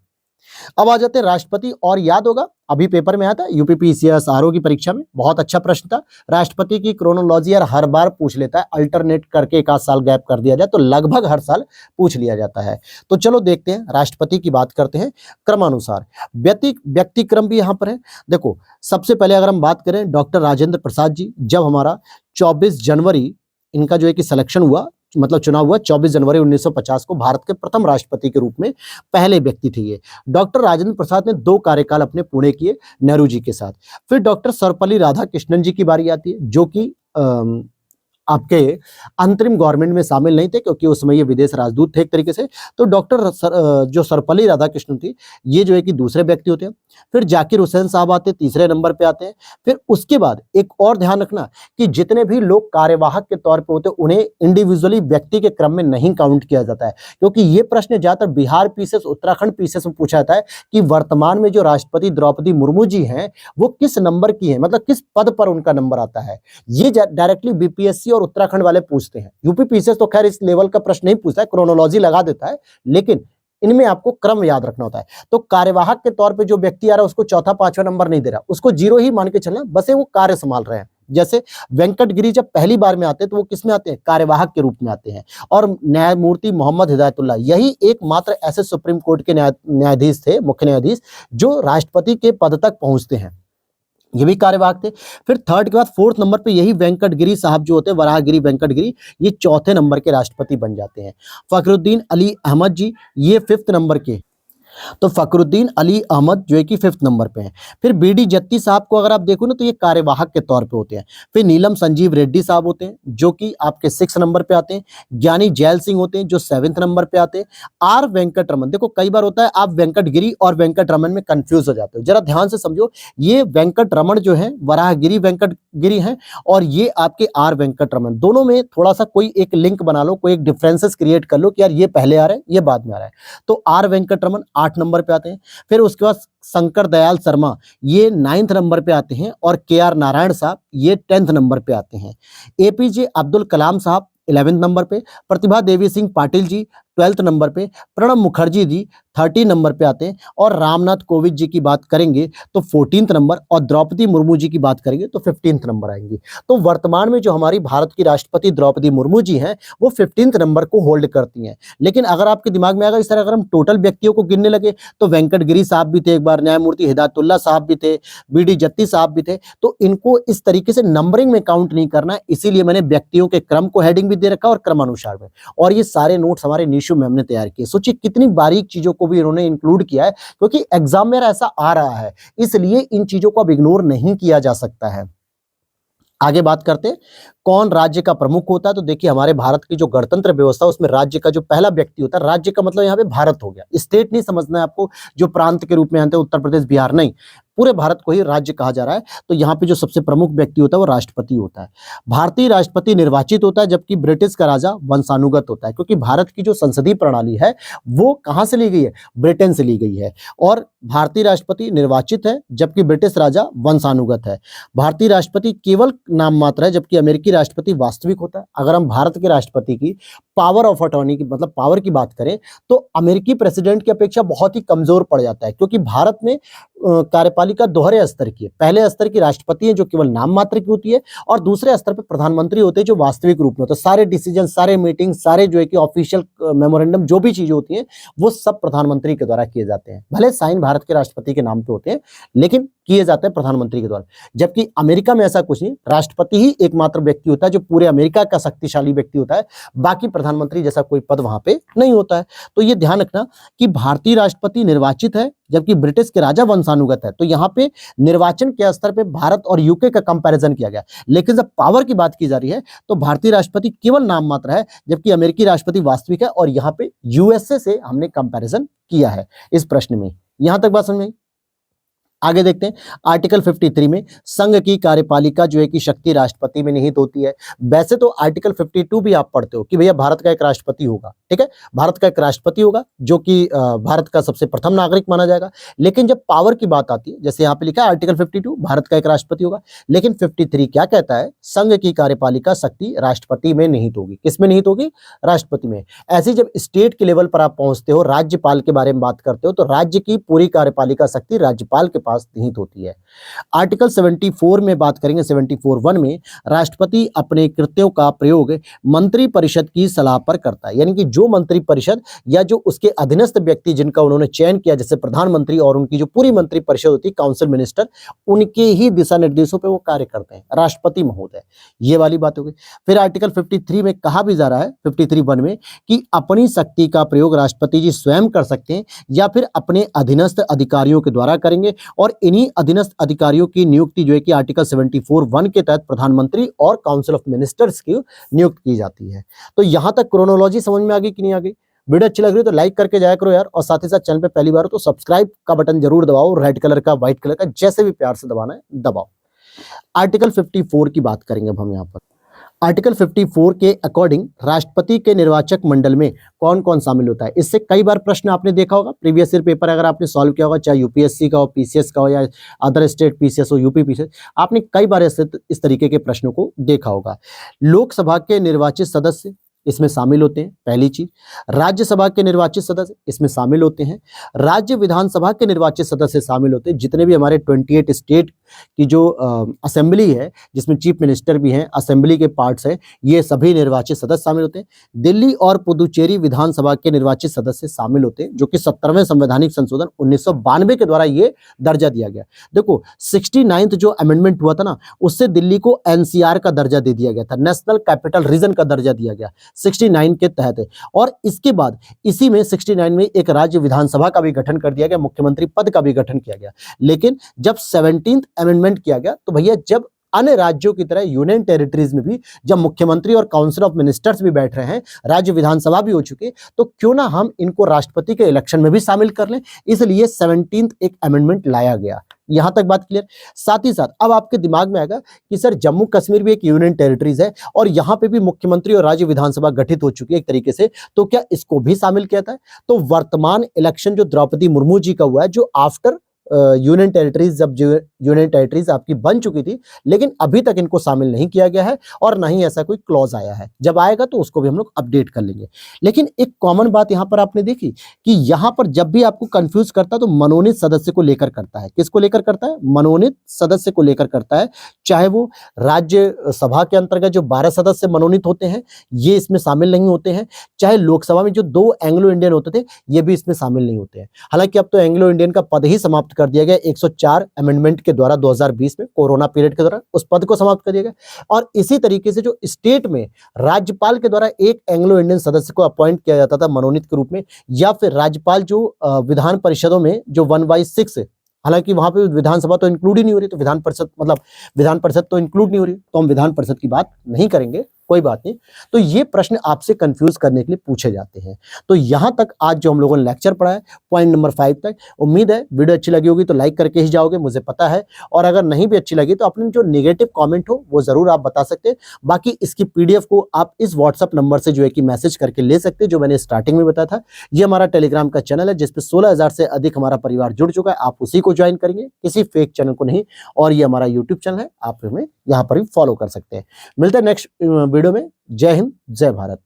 अब आ जाते हैं राष्ट्रपति, और याद होगा अभी पेपर में आया था यूपीपीसीएस आरओ की परीक्षा में, बहुत अच्छा प्रश्न था। राष्ट्रपति की क्रोनोलॉजी यार हर बार पूछ लेता है, अल्टरनेट करके एक आध साल गैप कर दिया जाए तो लगभग हर साल पूछ लिया जाता है। तो चलो देखते हैं, राष्ट्रपति की बात करते हैं क्रमानुसार। व्यक्ति क्रम भी यहाँ पर है। देखो सबसे पहले अगर हम बात करें डॉक्टर राजेंद्र प्रसाद जी, जब हमारा 24 जनवरी इनका जो है कि सिलेक्शन हुआ, मतलब चुनाव हुआ 24 जनवरी 1950 को, भारत के प्रथम राष्ट्रपति के रूप में पहले व्यक्ति थे ये। डॉक्टर राजेंद्र प्रसाद ने 2 कार्यकाल अपने पूरे किए नेहरू जी के साथ। फिर डॉक्टर सर्वपल्ली राधाकृष्णन जी की बारी आती है, जो कि आपके अंतरिम गवर्नमेंट में शामिल नहीं थे क्योंकि उस समय ये विदेश राजदूत थे एक तरीके से। तो जो सर्वपल्ली राधाकृष्णन थी, ये जो है कि दूसरे व्यक्ति होते हैं। फिर जाकिर हुसैन साहब आते हैं, तीसरे नंबर पे आते हैं। फिर उसके बाद एक और ध्यान रखना कि जितने भी लोग कार्यवाहक के तौर पे होते हैं उन्हें इंडिविजुअली व्यक्ति के क्रम में नहीं काउंट किया जाता है, क्योंकि ये प्रश्न ज्यादातर बिहार पीसीएस, उत्तराखंड पीसीएस में पूछा जाता है कि वर्तमान में जो राष्ट्रपति द्रौपदी मुर्मू जी हैं वो किस नंबर की है, मतलब किस पद पर उनका नंबर आता है। ये डायरेक्टली बीपीएससी और उत्तराखंड वाले पूछते हैं। यूपी पीसीएस तो खैर इस लेवल का प्रश्न नहीं पूछता है, क्रोनोलॉजी लगा देता है, लेकिन इनमें आपको क्रम याद रखना होता है। तो कार्यवाहक के तौर पे जो व्यक्ति आ रहा है उसको चौथा पांचवा नंबर नहीं दे रहा, उसको 0 ही मान के चलना, बस वो कार्य संभाल रहे हैं। जैसे वेंकटगिरी जब पहली बार में आते हैं तो वो किस में आते हैं, कार्यवाहक के रूप में आते हैं। और न्यायमूर्ति मोहम्मद हिदायतुल्लाह यही एकमात्र ऐसे सुप्रीम कोर्ट के न्यायाधीश थे, मुख्य न्यायाधीश, जो राष्ट्रपति के पद तक पहुंचते हैं, ये भी कार्यवाहक थे। फिर थर्ड के बाद 4th नंबर पे यही वेंकटगिरी साहब जो होते हैं, वराहगिरी वेंकटगिरी, ये चौथे नंबर के राष्ट्रपति बन जाते हैं। फखरुद्दीन अली अहमद जी, ये 5th नंबर के, तो फखरुद्दीन अली अहमद जो है कि 5th नंबर पे हैं। फिर बीडी जत्ती साहब को अगर आप देखो ना तो ये कार्यवाहक के तौर पे होते हैं। फिर नीलम संजीव रेड्डी साहब होते हैं जो कि आपके 6 नंबर पे आते हैं। ज्ञानी जैल सिंह होते हैं जो 7th नंबर पे आते हैं। आर वेंकट रमन, देखो कई बार होता है आप वेंकटगिरी और वेंकट रमन में कंफ्यूज हो जाते हो, जरा ध्यान से समझो। ये वेंकट रमन जो है वराहगिरी वेंकटगिरी हैं, और ये आपके आर वेंकट रमन, दोनों में थोड़ा सा कोई एक लिंक बना लो, कोई एक डिफरेंसेस क्रिएट कर लो कि यार ये पहले आ रहा है ये बाद में आ रहा है। तो आर वेंकट रमन 8 नंबर पे आते हैं। फिर उसके बाद शंकर दयाल शर्मा ये 9th नंबर पे आते हैं, और के आर नारायण साहब ये 10th नंबर पे आते हैं। एपीजे अब्दुल कलाम साहब 11th नंबर पे, प्रतिभा देवी सिंह पाटिल जी 12th नंबर पे, प्रणब मुखर्जी जी 30 नंबर पे आते हैं, और रामनाथ कोविंद जी की बात करेंगे तो 14th नंबर, और द्रौपदी मुर्मू जी की बात करेंगे तो 15th नंबर आएंगी। तो वर्तमान में जो हमारी भारत की राष्ट्रपति द्रौपदी मुर्मू जी हैं वो 15th नंबर को होल्ड करती हैं। लेकिन अगर आपके दिमाग में आएगा इस तरह अगर हम टोटल व्यक्तियों को गिनने लगे तो वेंकटगिरी साहब भी थे एक बार, न्यायमूर्ति हिदायतुल्लाह साहब भी थे, बीडी जत्ती साहब भी थे। तो इनको इस तरीके से नंबरिंग में काउंट नहीं करना है, इसीलिए मैंने व्यक्तियों के क्रम को हेडिंग भी दे रखा और क्रमानुसार में। और ये सारे नोट्स हमारे निशु मैम ने तैयार किए। सोचिए कितनी बारीक चीजों को भी इन्होंने इंक्लूड किया है, क्योंकि एग्जाम में ऐसा आ रहा है, इसलिए इन चीजों को अब इग्नोर नहीं किया जा सकता है। आगे बात करते हैं कौन राज्य का प्रमुख होता है। तो देखिए हमारे भारत की जो गणतंत्र व्यवस्था है उसमें राज्य का जो पहला व्यक्ति होता है, राज्य का मतलब यहाँ पे भारत हो गया, स्टेट नहीं समझना है आपको जो प्रांत के रूप में आते हैं उत्तर प्रदेश बिहार, नहीं, पूरे भारत को ही राज्य कहा जा रहा है। तो यहाँ पे जो सबसे प्रमुख व्यक्ति होता है वो राष्ट्रपति होता है। भारतीय राष्ट्रपति निर्वाचित होता है, जबकि ब्रिटिश का राजा वंशानुगत होता है, क्योंकि भारत की जो संसदीय प्रणाली है वो कहाँ से ली गई है, ब्रिटेन से ली गई है। और भारतीय राष्ट्रपति निर्वाचित है जबकि ब्रिटिश राजा वंशानुगत है। भारतीय राष्ट्रपति केवल नाम मात्र है, जबकि अमेरिकी राष्ट्रपति वास्तविक होता है। अगर हम भारत के राष्ट्रपति की पावर ऑफ अटॉर्नी की मतलब पावर की बात करें तो अमेरिकी प्रेसिडेंट की अपेक्षा बहुत ही कमजोर पड़ जाता है, क्योंकि भारत में कार्यपालिका दोहरे स्तर की है। पहले स्तर की राष्ट्रपति है जो केवल नाम मात्र की होती है, और दूसरे स्तर पर प्रधानमंत्री होते हैं जो वास्तविक रूप में होते हैं। सारे डिसीजन, सारे मीटिंग, सारे जो है कि ऑफिशियल मेमोरेंडम जो भी चीजें होती हैं वो सब प्रधानमंत्री के द्वारा किए जाते हैं। भले साइन भारत के राष्ट्रपति के नाम पे होते हैं लेकिन किए जाते हैं प्रधानमंत्री के द्वारा। जबकि अमेरिका में ऐसा कुछ नहीं, राष्ट्रपति ही एकमात्र व्यक्ति होता है जो पूरे अमेरिका का शक्तिशाली व्यक्ति होता है, बाकी प्रधानमंत्री जैसा कोई पद वहां पे नहीं होता है। तो ये ध्यान रखना कि भारतीय राष्ट्रपति निर्वाचित है जबकि ब्रिटिश के राजा वंशानुगत है। तो यहाँ पे निर्वाचन के स्तर पे भारत और यूके का कंपैरिजन किया गया, लेकिन जब पावर की बात की जा रही है तो भारतीय राष्ट्रपति केवल नाम मात्र है जबकि अमेरिकी राष्ट्रपति वास्तविक है। और यहाँ पे यूएसए से हमने कंपैरिजन किया है इस प्रश्न में। यहां तक बात समझ में आई? आगे देखते हैं आर्टिकल 53 में संघ की कार्यपालिका जो है कि शक्ति राष्ट्रपति में निहित होती है। वैसे तो आर्टिकल 52 भी आप पढ़ते हो कि भैया भारत का एक राष्ट्रपति होगा, ठीक है, भारत का एक राष्ट्रपति होगा जो कि भारत का सबसे प्रथम नागरिक माना जाएगा। लेकिन जब पावर की बात आती है, जैसे यहाँ पे लिखा है आर्टिकल 52 भारत का एक राष्ट्रपति होगा, लेकिन 53 क्या कहता है, संघ की कार्यपालिका शक्ति राष्ट्रपति में निहित होगी। किस में निहित होगी? राष्ट्रपति में। ऐसे जब स्टेट के लेवल पर आप पहुंचते हो, राज्यपाल के बारे में बात करते हो, तो राज्य की पूरी कार्यपालिका शक्ति राज्यपाल के पास निहित होती है। आर्टिकल 74 में बात करेंगे, 74(1) में राष्ट्रपति अपने कृत्यों का प्रयोग मंत्री परिषद की सलाह पर करता है। यानी कि जो मंत्री परिषद या जो उसके अधीनस्थ व्यक्ति जिनका उन्होंने चयन किया, जैसे प्रधानमंत्री और उनकी जो पूरी मंत्री परिषद होती है, काउंसिल मिनिस्टर, उनके ही दिशा निर्देशों पर वो कार्य करते हैं, राष्ट्रपति महोदय। ये वाली बात हो गई। फिर आर्टिकल 53 में कहा भी जा रहा है, 53(1) में, कि अपनी शक्ति का प्रयोग राष्ट्रपति जी स्वयं कर सकते हैं या फिर अपने अधीनस्थ अधिकारियों के द्वारा करेंगे, और इन्हीं अधीनस्थ अधिकारियों की नियुक्ति जो है कि आर्टिकल 74(1) के तहत प्रधानमंत्री और काउंसिल ऑफ मिनिस्टर्स की नियुक्त की जाती है। तो यहां तक क्रोनोलॉजी समझ में आ गई कि नहीं आ गई? वीडियो अच्छी लग रही है तो लाइक करके जाया करो यार, और साथ ही साथ चैनल पे पहली बार हो तो सब्सक्राइब का बटन जरूर दबाओ, रेड कलर का, व्हाइट कलर का, जैसे भी प्यार से दबाना है दबाओ। आर्टिकल 54 की बात करेंगे अब हम यहाँ पर। आर्टिकल 54 के अकॉर्डिंग राष्ट्रपति के निर्वाचक मंडल में कौन कौन शामिल होता है? इससे कई बार प्रश्न आपने देखा होगा, प्रीवियस ईयर पेपर अगर आपने सॉल्व किया होगा, चाहे यूपीएससी का हो, पीसीएस का हो, या अदर स्टेट पीसीएस हो, यूपी पीसीएस, आपने कई बार इस तरीके के प्रश्नों को देखा होगा। लोकसभा के निर्वाचित सदस्य इसमें शामिल होते हैं, पहली चीज। राज्यसभा के निर्वाचित सदस्य इसमें शामिल होते हैं। राज्य विधानसभा के निर्वाचित सदस्य शामिल होते हैं। जितने भी हमारे 28 स्टेट की जो असेंबली है, जिसमें चीफ मिनिस्टर भी हैं, असेंबली के पार्ट्स हैं, ये सभी निर्वाचित सदस्य शामिल होते हैं। दिल्ली और पुदुचेरी विधानसभा के निर्वाचित सदस्य शामिल होते हैं, जो कि 17वें संवैधानिक संशोधन 1992 के द्वारा ये दर्जा दिया गया। देखो 69th जो अमेंडमेंट हुआ था ना, उससे दिल्ली को एनसीआर का दर्जा दे दिया गया था, नेशनल कैपिटल रीजन का दर्जा दिया गया 69 के तहत। और इसके बाद इसी में 69 में एक राज्य विधानसभा का भी गठन कर दिया गया, मुख्यमंत्री पद का भी गठन किया गया। लेकिन जब 17th अमेंडमेंट किया गया, तो भैया जब अन्य राज्यों की तरह यूनियन टेरिटरीज में भी जब मुख्यमंत्री और काउंसिल ऑफ मिनिस्टर्स भी बैठ रहे हैं, राज्य विधानसभा भी हो चुके, तो क्यों ना हम इनको राष्ट्रपति के इलेक्शन में भी शामिल कर लें। इसलिए 17th एक अमेंडमेंट लाया गया। यहां तक बात क्लियर। साथ ही साथ अब आपके दिमाग में आएगा कि सर जम्मू कश्मीर भी एक यूनियन टेरिटरीज है और यहां पे भी मुख्यमंत्री और राज्य विधानसभा गठित हो चुकी है एक तरीके से, तो क्या इसको भी शामिल किया था? तो वर्तमान इलेक्शन जो द्रौपदी मुर्मू जी का हुआ है, जो आफ्टर यूनियन टेरिटरीज, जब यूनियन टेरिटरीज आपकी बन चुकी थी, लेकिन अभी तक इनको शामिल नहीं किया गया है और ना ही ऐसा कोई क्लॉज आया है। जब आएगा तो उसको भी हम लोग अपडेट कर लेंगे। लेकिन एक कॉमन बात यहां पर आपने देखी कि यहां पर जब भी आपको कंफ्यूज करता है तो मनोनीत सदस्य को लेकर करता है। किसको लेकर करता है? मनोनीत सदस्य को लेकर करता है। चाहे वो राज्यसभा के अंतर्गत जो 12 सदस्य मनोनीत होते हैं, ये इसमें शामिल नहीं होते हैं। चाहे लोकसभा में जो 2 एंग्लो इंडियन होते थे, ये भी इसमें शामिल नहीं होते हैं। हालांकि अब तो एंग्लो इंडियन का पद ही समाप्त कर दिया गया 104 अमेंडमेंट के द्वारा 2020 में, कोरोना पीरियड के दौरान उस पद को समाप्त कर दिया गया। और इसी तरीके से जो स्टेट में राज्यपाल के द्वारा एक एंग्लो इंडियन सदस्य को अपॉइंट किया जाता था मनोनीत के रूप में, या फिर राज्यपाल जो विधान परिषदों में जो 1/6, हालांकि वहां पे विधानसभा तो इंक्लूड ही नहीं हो रही, तो विधान परिषद तो इंक्लूड नहीं हो रही, तो हम विधान परिषद की बात नहीं करेंगे, कोई बात नहीं। तो ये प्रश्न आपसे कंफ्यूज करने के लिए पूछे जाते हैं। तो यहां तक आज जो हम लोगों ने लेक्चर पढ़ा है, पॉइंट नंबर 5 तक, उम्मीद है वीडियो अच्छी लगी होगी तो लाइक करके ही जाओगे, मुझे पता है। और अगर नहीं भी अच्छी लगी तो अपने जो नेगेटिव कमेंट हो वो जरूर आप बता सकते हैं। बाकी इसकी पीडीएफ को आप इस व्हाट्सएप नंबर से जो है कि मैसेज करके ले सकते हैं, जो मैंने स्टार्टिंग में बताया था। ये हमारा टेलीग्राम का चैनल है जिसपे 16,000 से अधिक हमारा परिवार जुड़ चुका है, आप उसी को ज्वाइन करेंगे, किसी फेक चैनल को नहीं। और ये हमारा यूट्यूब चैनल है, आप हमें यहाँ पर भी फॉलो कर सकते हैं। मिलते हैं नेक्स्ट वीडियो में। जय हिंद, जय भारत।